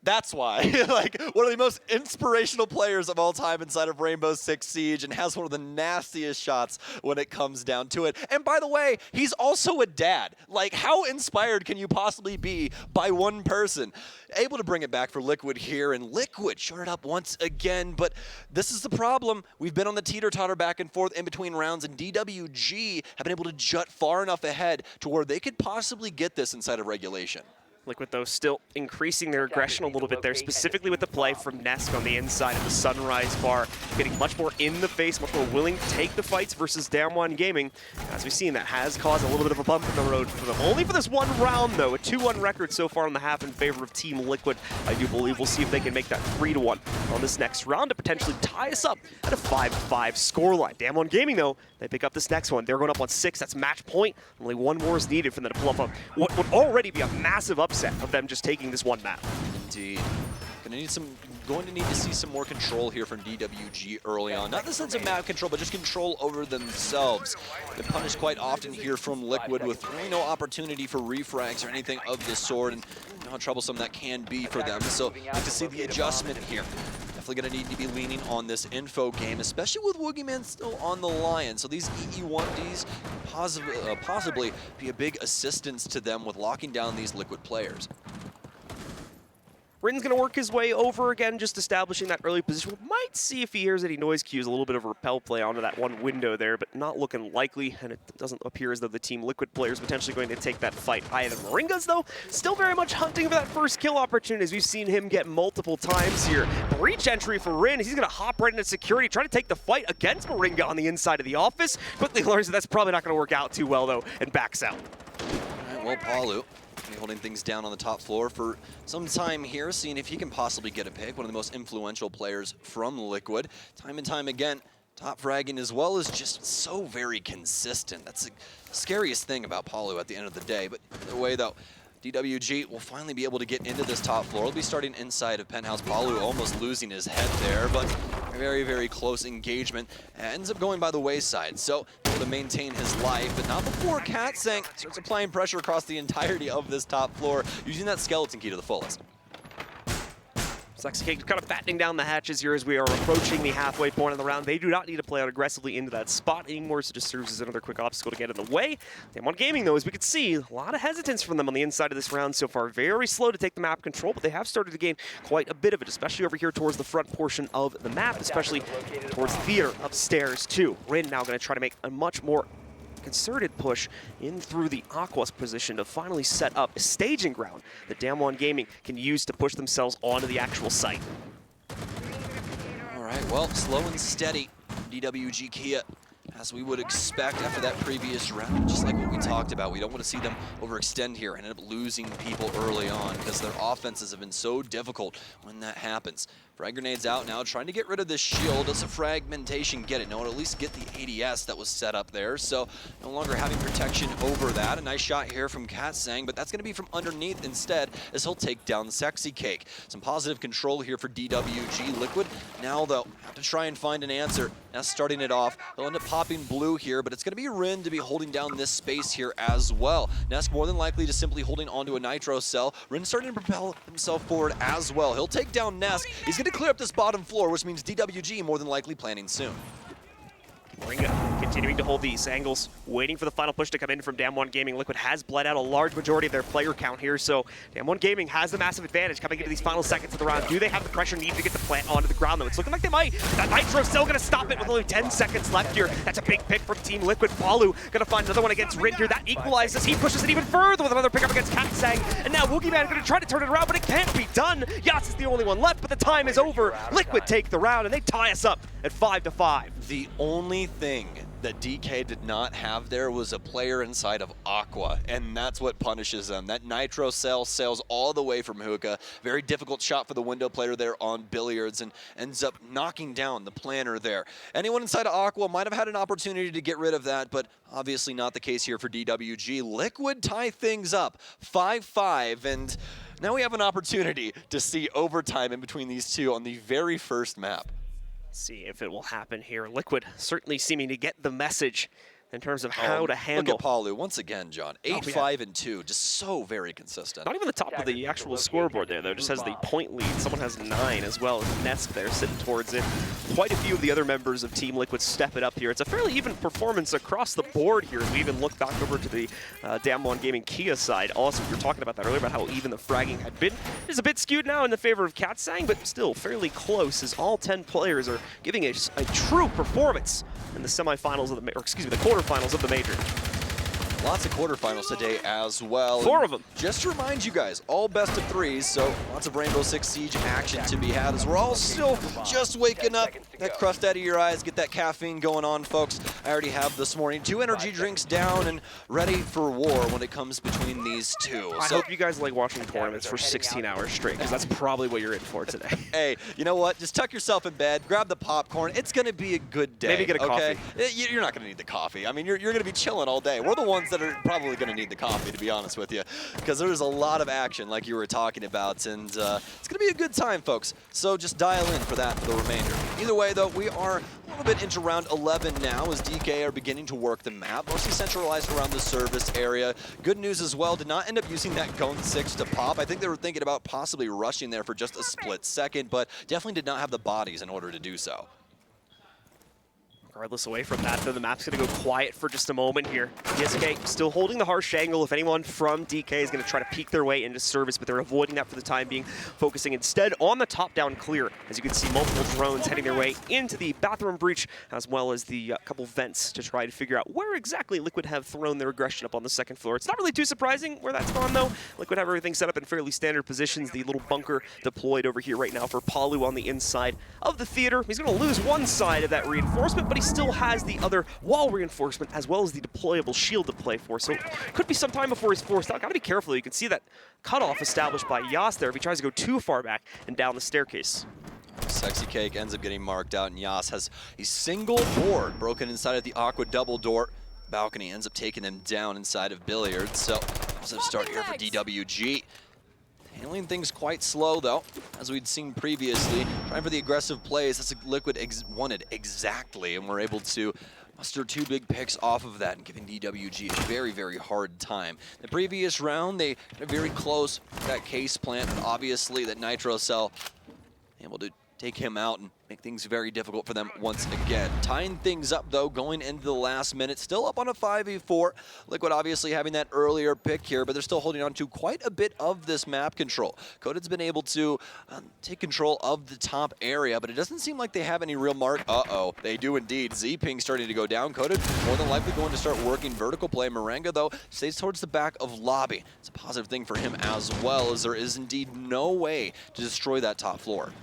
that's why. Like, one of the most inspirational players of all time inside of Rainbow Six Siege, and has one of the nastiest shots when it comes down to it. And by the way, he's also a dad. Like, how inspired can you possibly be by one person? Able to bring it back for Liquid here, and Liquid short up once again, but this is the problem. We've been on the teeter-totter back and forth in between rounds, and DWG have been able to jut far enough ahead to where they could possibly get this inside of regulation. Liquid, though, still increasing their aggression a little bit there, specifically with the play from Nesk on the inside of the Sunrise bar, getting much more in the face, much more willing to take the fights versus DAMWON Gaming. As we've seen, that has caused a little bit of a bump in the road for them. Only for this 1 round, though, a 2-1 record so far in the half in favor of Team Liquid. I do believe we'll see if they can make that 3-1 on this next round to potentially tie us up at a 5-5 scoreline. DAMWON Gaming, though, they pick up this next one. They're going up on 6. That's match point. Only 1 more is needed for them to pull up what would already be a massive upset of them just taking this 1 map. Indeed. Going to need to see some more control here from DWG early on. Not in the sense of map control, but just control over themselves. They're punished quite often here from Liquid with really no opportunity for refrags or anything of this sort, and you know how troublesome that can be for them. So like to see the adjustment here. Definitely going to need to be leaning on this info game, especially with Woogiman still on the line. So these EE1Ds possibly be a big assistance to them with locking down these Liquid players. RIN's going to work his way over again, just establishing that early position. We might see if he hears any noise cues, a little bit of repel play onto that 1 window there, but not looking likely, and it doesn't appear as though the Team Liquid player is potentially going to take that fight either. Muringa's, though, still very much hunting for that first kill opportunity, as we've seen him get multiple times here. Breach entry for RIN. He's going to hop right into security, try to take the fight against Muringa on the inside of the office. Quickly learns that that's probably not going to work out too well, though, and backs out. All right, well, Paluh holding things down on the top floor for some time here, seeing if he can possibly get a pick. One of the most influential players from Liquid. Time and time again, top fragging as well as just so very consistent. That's the scariest thing about Paluh at the end of the day. But either way, though, DWG will finally be able to get into this top floor. He'll be starting inside of Penthouse. Paluh almost losing his head there, but very, very close engagement. Ends up going by the wayside, so able to maintain his life, but not before CATsasng starts applying pressure across the entirety of this top floor, using that skeleton key to the fullest. NESKWGA kind of fattening down the hatches here as we are approaching the halfway point of the round. They do not need to play out aggressively into that spot anymore, so it just serves as another quick obstacle to get in the way. DAMWON Gaming, though, as we can see, a lot of hesitance from them on the inside of this round so far. Very slow to take the map control, but they have started to gain quite a bit of it, especially over here towards the front portion of the map, especially towards theater upstairs, too. RIN now going to try to make a much more concerted push in through the Aqua's position to finally set up a staging ground that DAMWON Gaming can use to push themselves onto the actual site. All right, well, slow and steady. DWG Kia, as we would expect after that previous round, just like what we talked about. We don't want to see them overextend here and end up losing people early on because their offenses have been so difficult when that happens. Frag grenades out now, trying to get rid of this shield. Does a fragmentation get it? No, at least get the ADS that was set up there. So no longer having protection over that. A nice shot here from CATsasng, but that's going to be from underneath instead as he'll take down Sexy Cake. Some positive control here for DWG. Liquid now, though, have to try and find an answer. Now starting it off, they'll end up popping blue here, but it's going to be RIN to be holding down this space here as well. Nesk more than likely just simply holding onto a Nitro cell. RIN starting to propel himself forward as well. He'll take down Nesk. He's going to clear up this bottom floor, which means DWG more than likely planning soon. Muringa continuing to hold these angles, waiting for the final push to come in from DAMWON Gaming. Liquid has bled out a large majority of their player count here, so DAMWON Gaming has the massive advantage coming into these final seconds of the round. Do they have the pressure needed to get the plant onto the ground, though? It's looking like they might. That Nitro still going to stop it with only 10 seconds left here. That's a big pick from Team Liquid. Paluh going to find another one against RIN here. That equalizes. He pushes it even further with another pickup against CATsasng, and now Woogiman going to try to turn it around, but it can't be done. Yass is the only one left, but the time is over. Liquid take the round, and they tie us up at 5-5. The only thing that DK did not have there was a player inside of Aqua, and that's what punishes them. That Nitro Cell sails all the way from Hookah. Very difficult shot for the window player there on Billiards and ends up knocking down the planner there. Anyone inside of Aqua might have had an opportunity to get rid of that, but obviously not the case here for DWG. Liquid tie things up 5-5, and now we have an opportunity to see overtime in between these two on the very first map. See if it will happen here. Liquid certainly seeming to get the message in terms of how to handle. Look at Paluh once again, John. 8-5-2, just so very consistent. Not even the top of the actual scoreboard there, though. Just has the point lead. Someone has 9 as well as NESK there sitting towards it. Quite a few of the other members of Team Liquid step it up here. It's a fairly even performance across the board here. We even look back over to the DAMWON Gaming Kia side. Also, we were talking about that earlier, about how even the fragging had been. It is a bit skewed now in the favor of CATsasng, but still fairly close as all 10 players are giving a true performance in the semifinals of the, or excuse me, the quarterfinals of the major. Lots of quarterfinals today as well. 4 of them. Just to remind you guys, all best of 3s, so lots of Rainbow Six Siege action to be had as we're all still just waking up. That crust out of your eyes, get that caffeine going on, folks. I already have this morning 2 energy drinks down and ready for war when it comes between these two. I hope you guys like watching tournaments for 16 hours straight, because that's probably what you're in for today. Hey, you know what? Just tuck yourself in bed, grab the popcorn. It's going to be a good day. Maybe get a coffee. You're not going to need the coffee. I mean, you're going to be chilling all day. We're the ones that are probably going to need the coffee, to be honest with you, because there's a lot of action like you were talking about, and it's going to be a good time, folks. So just dial in for that for the remainder. Either way, though, we are a little bit into round 11 now as DK are beginning to work the map, mostly centralized around the service area. Good news as well, did not end up using that Cone 6 to pop. I think they were thinking about possibly rushing there for just a split second, but definitely did not have the bodies in order to do so. Regardless away from that, though, the map's going to go quiet for just a moment here. DSK still holding the harsh angle. If anyone from DK is going to try to peek their way into service, but they're avoiding that for the time being, focusing instead on the top-down clear. As you can see, multiple drones heading their way into the bathroom breach, as well as the couple vents to try to figure out where exactly Liquid have thrown their aggression up on the second floor. It's not really too surprising where that's gone, though. Liquid have everything set up in fairly standard positions. The little bunker deployed over here right now for Paluh on the inside of the theater. He's going to lose one side of that reinforcement, but he still has the other wall reinforcement as well as the deployable shield to play for. So could be some time before he's forced out. Got to be careful. You can see that cutoff established by Yass there if he tries to go too far back and down the staircase. Sexy Cake ends up getting marked out, and Yass has a single board broken inside of the Aqua double door. Balcony ends up taking them down inside of Billiards. So positive start here for DWG. Handling things quite slow, though, as we'd seen previously. Trying for the aggressive plays. That's what Liquid wanted exactly, and we're able to muster 2 big picks off of that and giving DWG a very, very hard time. The previous round, they got very close to that case plant, but obviously that Nitro Cell able to take him out and make things very difficult for them once again. Tying things up, though, going into the last minute. Still up on a 5v4. Liquid obviously having that earlier pick here, but they're still holding on to quite a bit of this map control. Coted's been able to take control of the top area, but it doesn't seem like they have any real mark. Uh-oh, they do indeed. Z-Ping starting to go down. Coted more than likely going to start working vertical play. Muringa, though, stays towards the back of lobby. It's a positive thing for him as well, as there is indeed no way to destroy that top floor.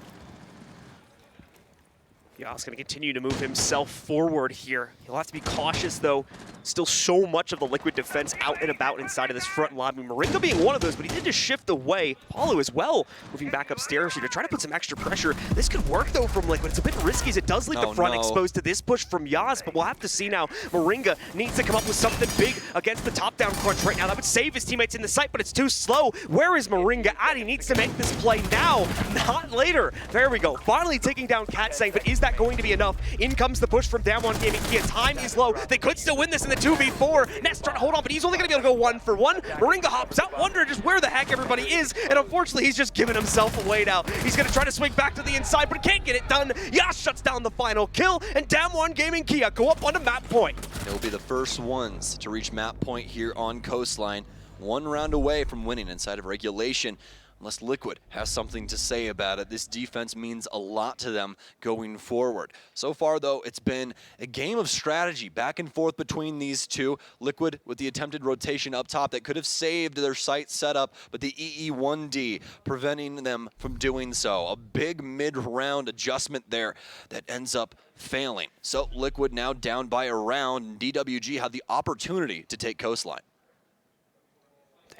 Yass going to continue to move himself forward here. He'll have to be cautious, though. Still so much of the Liquid defense out and about inside of this front lobby. Muringa being one of those, but he did just shift away. Paluh as well, moving back upstairs here to try to put some extra pressure. This could work, though, from Liquid. It's a bit risky as it does leave the front exposed to this push from Yass, but we'll have to see now. Muringa needs to come up with something big against the top-down crunch right now. That would save his teammates in the sight, but it's too slow. Where is Muringa at? He needs to make this play now, not later. There we go. Finally taking down CATsasng, but is that going to be enough? In comes the push from DAMWON Gaming. Time is low. They could still win this in the 2v4. NESK trying to hold on, but he's only going to be able to go 1-for-1. Muringa hops out, wondering just where the heck everybody is, and unfortunately, he's just giving himself away now. He's going to try to swing back to the inside, but he can't get it done. Yass shuts down the final kill, and DAMWON Gaming Kia go up onto map point. They'll be the first ones to reach map point here on Coastline. 1 round away from winning inside of regulation. unless Liquid has something to say about it. This defense means a lot to them going forward. So far, though, it's been a game of strategy back and forth between these two. Liquid with the attempted rotation up top that could have saved their site setup, but the EE1D preventing them from doing so. A big mid-round adjustment there that ends up failing. So Liquid now down by a round, and DWG had the opportunity to take Coastline.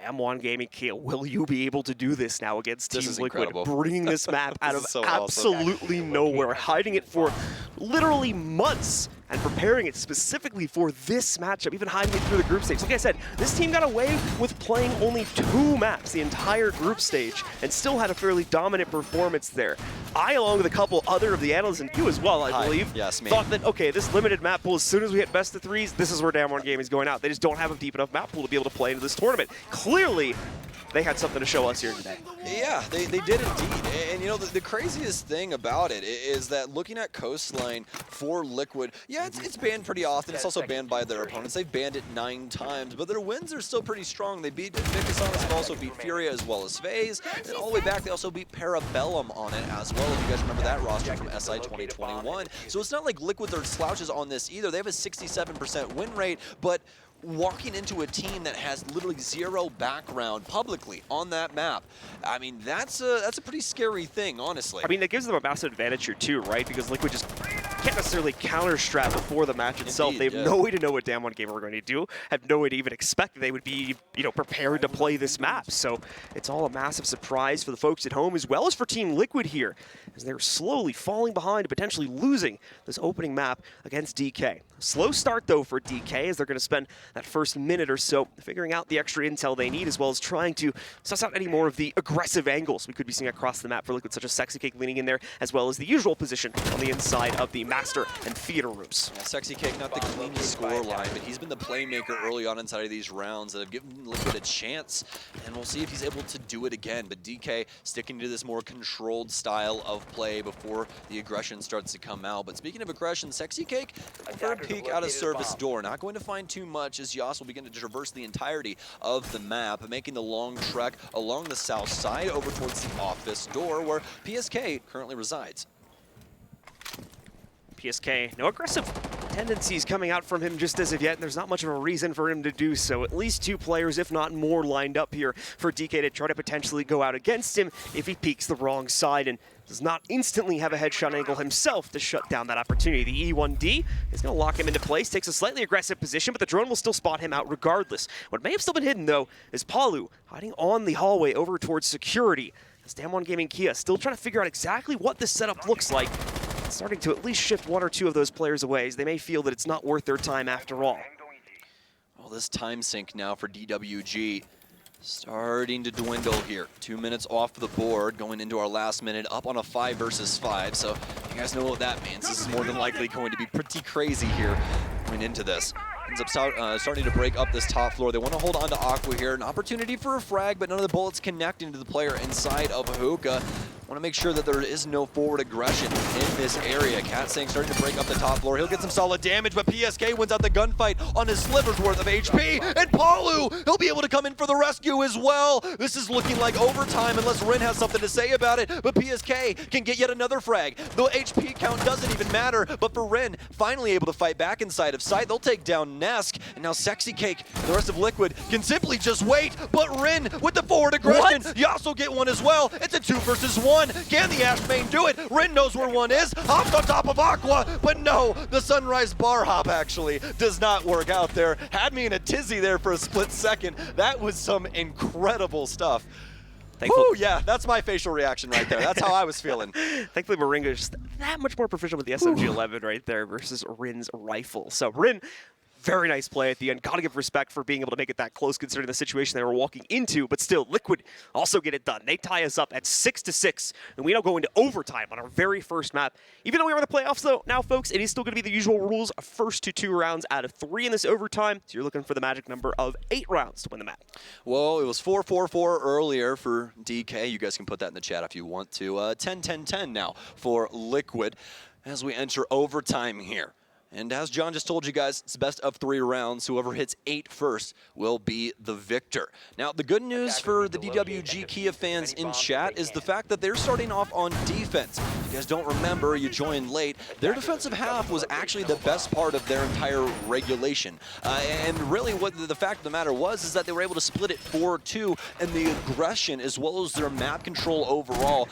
DWG Gaming, Kia, will you be able to do this now against Team Liquid? Incredible. Bringing this map out of so absolutely nowhere, hiding it for literally months, and preparing it specifically for this matchup, even hiding it through the group stage. Like I said, this team got away with playing only 2 maps the entire group stage and still had a fairly dominant performance there. I, along with a couple other of the analysts, and you as well, I believe, thought that, okay, this limited map pool, as soon as we hit best of 3s, this is where DWG Gaming is going out. They just don't have a deep enough map pool to be able to play into this tournament. Clearly, they had something to show us here today. Yeah, they did indeed. And you know, the craziest thing about it is that looking at Coastline for Liquid, yeah, it's banned pretty often. It's also banned by their opponents. They've banned it 9 times, but their wins are still pretty strong. They beat Mikasanas, they've also beat Furia as well as FaZe. And all the way back, they also beat Parabellum on it as well, if you guys remember that roster from SI 2021. So it's not like Liquid are slouches on this either. They have a 67% win rate, but walking into a team that has literally 0 background publicly on that map, I mean, that's a pretty scary thing, honestly. I mean, that gives them a massive advantage here too, right? Because Liquid just can't necessarily counter-strat before the match itself. They have no way to know what DWG Gaming are going to do, have no way to even expect that they would be, you know, prepared to play this map. So it's all a massive surprise for the folks at home, as well as for Team Liquid here, as they're slowly falling behind and potentially losing this opening map against DK. Slow start, though, for DK, as they're going to spend that first minute or so figuring out the extra intel they need, as well as trying to suss out any more of the aggressive angles we could be seeing across the map for Liquid, such as Sexy Cake leaning in there, as well as the usual position on the inside of the Master and Theater rooms. Yeah, Sexy Cake, not the cleanest score line, but he's been the playmaker early on inside of these rounds that have given Liquid a chance, and we'll see if he's able to do it again. But DK sticking to this more controlled style of play before the aggression starts to come out. But speaking of aggression, Sexy Cake, for a peek out of service door, not going to find too much as Yass will begin to traverse the entirety of the map, making the long trek along the south side over towards the office door where PSK currently resides. PSK, no aggressive tendencies coming out from him just as of yet, and there's not much of a reason for him to do so. At least 2 players, if not more, lined up here for DK to try to potentially go out against him if he peeks the wrong side and does not instantly have a headshot angle himself to shut down that opportunity. The E1D is going to lock him into place, takes a slightly aggressive position, but the drone will still spot him out regardless. What may have still been hidden, though, is Paluh hiding on the hallway over towards security. As DWG Gaming Kia still trying to figure out exactly what this setup looks like, starting to at least shift 1 or 2 of those players away, as they may feel that it's not worth their time after all. Well, this time sink now for DWG starting to dwindle here. 2 minutes off the board, going into our last minute, up on a 5 versus 5. So you guys know what that means. This is more than likely going to be pretty crazy here going into this. Ends up starting to break up this top floor. They want to hold on to Aqua here. An opportunity for a frag, but none of the bullets connecting to the player inside of Hookah. Want to make sure that there is no forward aggression in this area. CATsasng starting to break up the top floor. He'll get some solid damage, but PSK wins out the gunfight on his sliver's worth of HP. And Paluh, he'll be able to come in for the rescue as well. This is looking like overtime unless RIN has something to say about it. But PSK can get yet another frag. The HP count doesn't even matter. But for RIN, finally able to fight back inside of sight. They'll take down NESK. And now Sexy Cake, the rest of Liquid, can simply just wait. But RIN with the forward aggression. Yass will get one as well. It's a 2 versus 1. Can the Ash main do it? RIN knows where one is. Hops on top of Aqua, but no, the Sunrise bar hop actually does not work out there. Had me in a tizzy there for a split second. That was some incredible stuff. Ooh, yeah, that's my facial reaction right there. That's how I was feeling. Thankfully, muringa is just that much more proficient with the SMG-11 right there versus RIN's rifle. So RIN, very nice play at the end. Gotta give respect for being able to make it that close considering the situation they were walking into, but still, Liquid also get it done. They tie us up at 6-6, and we now go into overtime on our very first map. Even though we are in the playoffs, though, now, folks, it is still going to be the usual rules, first to 2 rounds out of 3 in this overtime, so you're looking for the magic number of 8 rounds to win the map. Well, it was 4-4-4 earlier for DK. You guys can put that in the chat if you want to. 10-10-10 now for Liquid as we enter overtime here. And as John just told you guys, it's best of 3 rounds. Whoever hits 8 first will be the victor. Now, the good news for the DWG Kia fans in chat is the fact that they're starting off on defense. If you guys don't remember, you joined late. Their defensive half was actually the best part of their entire regulation. And really what the fact of the matter was is that they were able to split it 4-2, and the aggression as well as their map control overall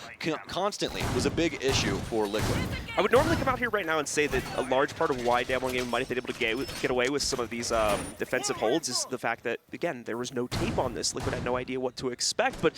constantly was a big issue for Liquid. I would normally come out here right now and say that a large part of why DWG Gaming might have been able to get away with some of these defensive holds is the fact that, again, there was no tape on this. Liquid had no idea what to expect, but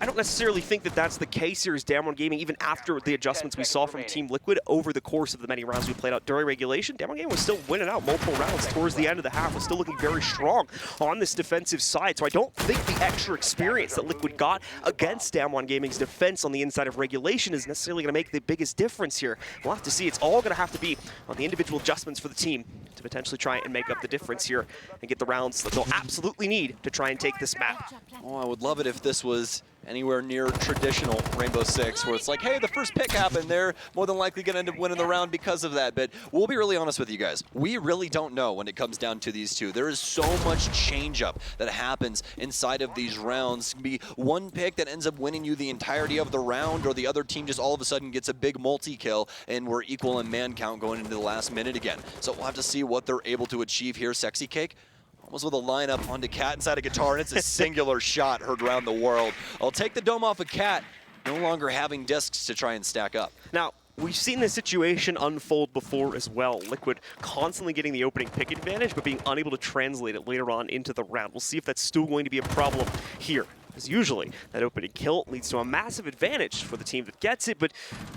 I don't necessarily think that that's the case here as DWG Gaming, even after the adjustments we saw from Team Liquid over the course of the many rounds we played out during regulation. DWG Gaming was still winning out multiple rounds towards the end of the half, was still looking very strong on this defensive side, so I don't think the extra experience that Liquid got against DWG Gaming's defense on the inside of regulation is necessarily going to make the biggest difference here. We'll have to see. It's all going to have to be on the individual adjustments for the team to potentially try and make up the difference here and get the rounds that they'll absolutely need to try and take this map. Oh, I would love it if this was anywhere near traditional Rainbow Six, where it's like, hey, the first pick happened, they're more than likely going to end up winning the round because of that. But we'll be really honest with you guys. We really don't know when it comes down to these two. There is so much change-up that happens inside of these rounds. It can be one pick that ends up winning you the entirety of the round, or the other team just all of a sudden gets a big multi-kill, and we're equal in man count going into the last minute again. So we'll have to see what they're able to achieve here. Sexy Cake almost with a lineup onto Cat inside a guitar, and it's a singular shot heard around the world. I'll take the dome off of Cat, no longer having discs to try and stack up. Now, we've seen this situation unfold before as well. Liquid constantly getting the opening pick advantage, but being unable to translate it later on into the round. We'll see if that's still going to be a problem here. As usually, that opening kill leads to a massive advantage for the team that gets it, but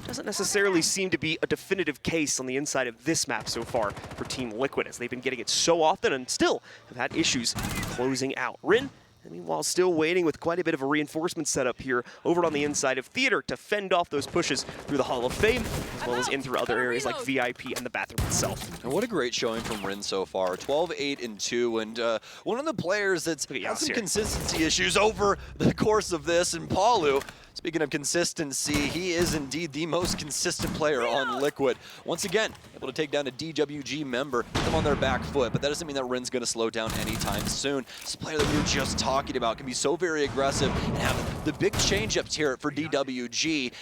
doesn't necessarily seem to be a definitive case on the inside of this map so far for Team Liquid, as they've been getting it so often and still have had issues closing out. RIN, meanwhile, still waiting with quite a bit of a reinforcement setup here over on the inside of Theater to fend off those pushes through the Hall of Fame, as well as in through other areas like VIP and the bathroom itself. And what a great showing from RIN so far. 12-8-2, and one of the players that's had some consistency issues over the course of this, and Paluh. Speaking of consistency, he is indeed the most consistent player on Liquid. Once again, able to take down a DWG member, put them on their back foot, but that doesn't mean that RIN's going to slow down anytime soon. This player that we were just talking about can be so very aggressive and have the big change-ups here for DWG.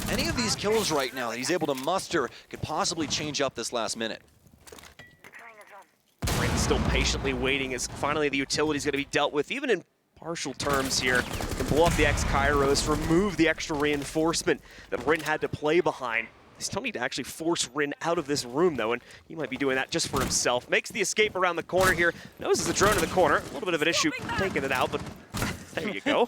And any of these kills right now that he's able to muster could possibly change up this last minute. RIN still patiently waiting as finally the utility is going to be dealt with, even in partial terms here. Can blow up the X-Kairos, remove the extra reinforcement that RIN had to play behind. They still need to actually force RIN out of this room, though, and he might be doing that just for himself. Makes the escape around the corner here. Noses the drone in the corner. A little bit of an issue taking it out, but there you go.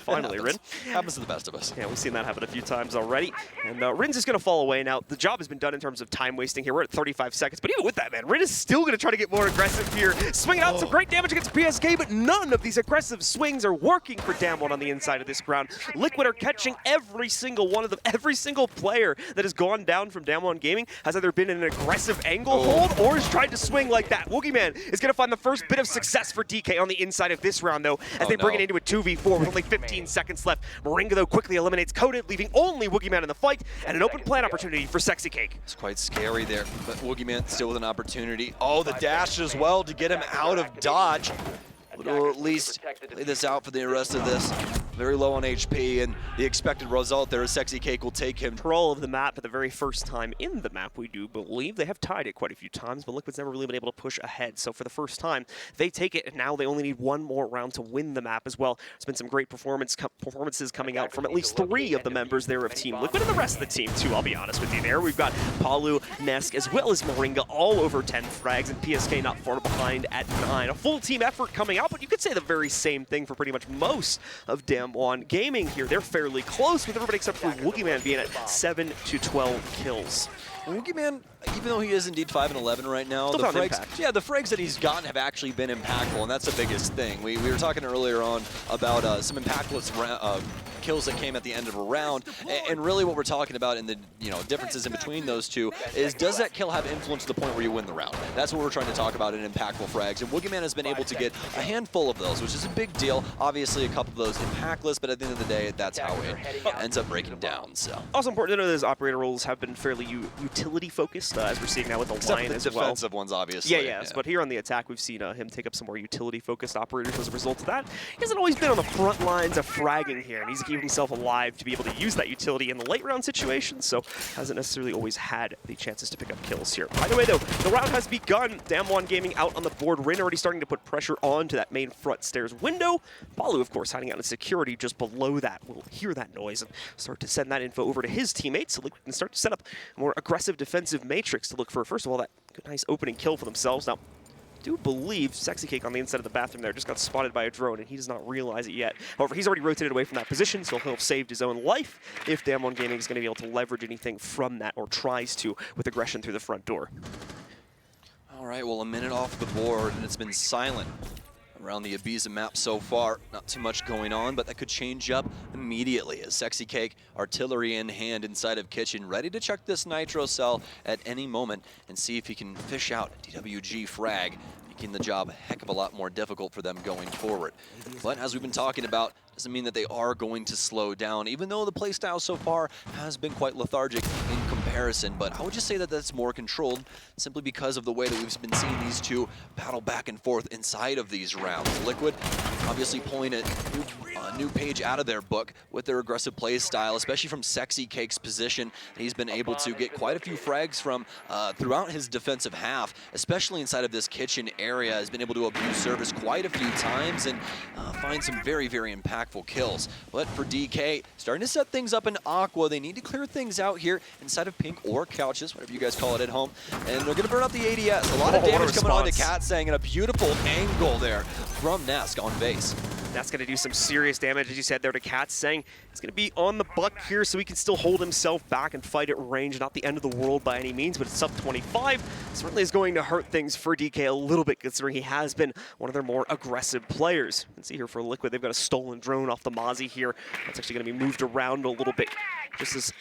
Finally, RIN. Happens to the best of us. Yeah, we've seen that happen a few times already. And RIN's just going to fall away now. The job has been done in terms of time wasting here. We're at 35 seconds. But even with that, man, RIN is still going to try to get more aggressive here. Swinging out some great damage against PSK, but none of these aggressive swings are working for DWG on the inside of this ground. Liquid are catching every single one of them. Every single player that has gone down from DWG Gaming has either been in an aggressive angle hold or has tried to swing like that. Woogiman is going to find the first bit of success for DK on the inside of this round, though, as they bring it into a 2v4 with only 15 seconds left. Muringa, though, quickly eliminates Coted, leaving only Woogiman in the fight, and an open plan opportunity for Sexy Cake. It's quite scary there, but Woogiman still with an opportunity. Oh, the dash as well to get him out of dodge. Or at least play this out for the rest of this. Very low on HP, and the expected result there is Sexy Cake will take him. Control of the map for the very first time in the map, we do believe. They have tied it quite a few times, but Liquid's never really been able to push ahead. So for the first time, they take it, and now they only need one more round to win the map as well. There's been some great performances coming out from at least 3 of the members there of Team Liquid, and the rest of the team too, I'll be honest with you there. We've got Paluh, Nesk, as well as Muringa, all over 10 frags, and PSK not far behind at 9. A full team effort coming out, but you could say the very same thing for pretty much most of DWG Gaming here. They're fairly close with everybody except for Woogiman being at 7 to 12 kills. And Woogiman, even though he is indeed 5-11 right now, the frags that he's gotten have actually been impactful, and that's the biggest thing. We were talking earlier on about some impactless kills that came at the end of a round. And really what we're talking about in the differences in between those two is, does that kill have influence to the point where you win the round? That's what we're trying to talk about in impactful frags. And Woogiman has been able to get a handful of those, which is a big deal. Obviously, a couple of those impactless, but at the end of the day, that's how it ends up breaking down. So also important to know those operator roles have been fairly utility focused, as we're seeing now with the Lion as well. Defensive ones, obviously. Yeah. But here on the attack, we've seen him take up some more utility-focused operators as a result of that. He hasn't always been on the front lines of fragging here, and he's keeping himself alive to be able to use that utility in the late round situation, so hasn't necessarily always had the chances to pick up kills here. By the way, though, the round has begun. DWG Gaming out on the board. RIN already starting to put pressure onto that main front stairs window. Paluh, of course, hiding out in security just below that. We'll hear that noise and start to send that info over to his teammates so Liquid can start to set up a more aggressive defensive matrix to look for, first of all, that good, nice opening kill for themselves. Now, I do believe Sexy Cake on the inside of the bathroom there just got spotted by a drone, and he does not realize it yet. However, he's already rotated away from that position, so he'll have saved his own life if DWG Gaming is going to be able to leverage anything from that, or tries to, with aggression through the front door. All right, well, a minute off the board, and it's been silent around the Ibiza map so far. Not too much going on, but that could change up immediately as Sexy Cake, artillery in hand inside of Kitchen, ready to check this Nitro cell at any moment and see if he can fish out a DWG frag, making the job a heck of a lot more difficult for them going forward. But as we've been talking about, doesn't mean that they are going to slow down, even though the playstyle so far has been quite lethargic in comparison. But I would just say that that's more controlled simply because of the way that we've been seeing these two battle back and forth inside of these rounds. Liquid obviously pulling a new page out of their book with their aggressive play style, especially from Sexy Cake's position. He's been able to get quite a few frags from throughout his defensive half, especially inside of this Kitchen area. Has been able to abuse service quite a few times and find some very, very impactful kills. But for DK, starting to set things up in Aqua. They need to clear things out here inside of Pink or Couches, whatever you guys call it at home. And they're going to burn up the ADS. A lot of damage coming on to CATsasng, and a beautiful angle there from Nesk on base. That's going to do some serious damage, as you said there, to CATsasng. He's going to be on the buck here, so he can still hold himself back and fight at range. Not the end of the world by any means, but it's sub 25. Certainly is going to hurt things for DK a little bit, considering he has been one of their more aggressive players. You can see here for Liquid, they've got a stolen drone off the Mozzie here. That's actually going to be moved around a little bit, just as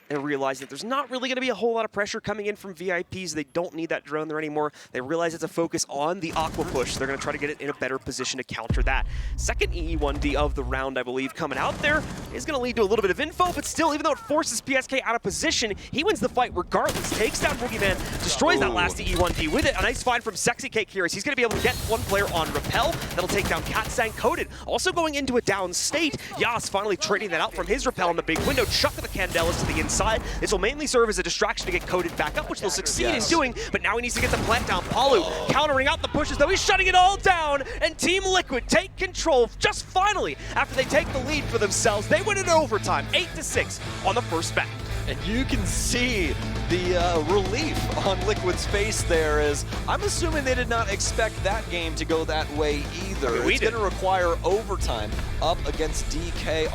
they realize that there's not really going to be a whole lot of pressure coming in from VIPs. They don't need that drone there anymore. They realize it's a focus on the Aqua push. They're going to try to get it in a better position to counter that. Second EE1D of the round, I believe, coming out there is going to lead to a little bit of info, but still, even though it forces PSK out of position, he wins the fight regardless. Takes down Woogiman, destroys that last EE1D with it. A nice find from Sexy Cake here as he's going to be able to get one player on Repel. That'll take down CATsasng Coted. Also going into a down state, Yass finally trading that out from his Repel in the big window, chucking the Candelas to the inside. This will mainly serve as a distraction to get Coted back up, which they'll succeed in doing, but now he needs to get the plant down. Paluh countering out the pushes, though he's shutting it all down, and Team Liquid take control just finally after they take the lead for themselves. They win in overtime, 8-6 on the first back. And you can see the relief on Liquid's face there, is I'm assuming they did not expect that game to go that way either. It's going to require overtime up against DK.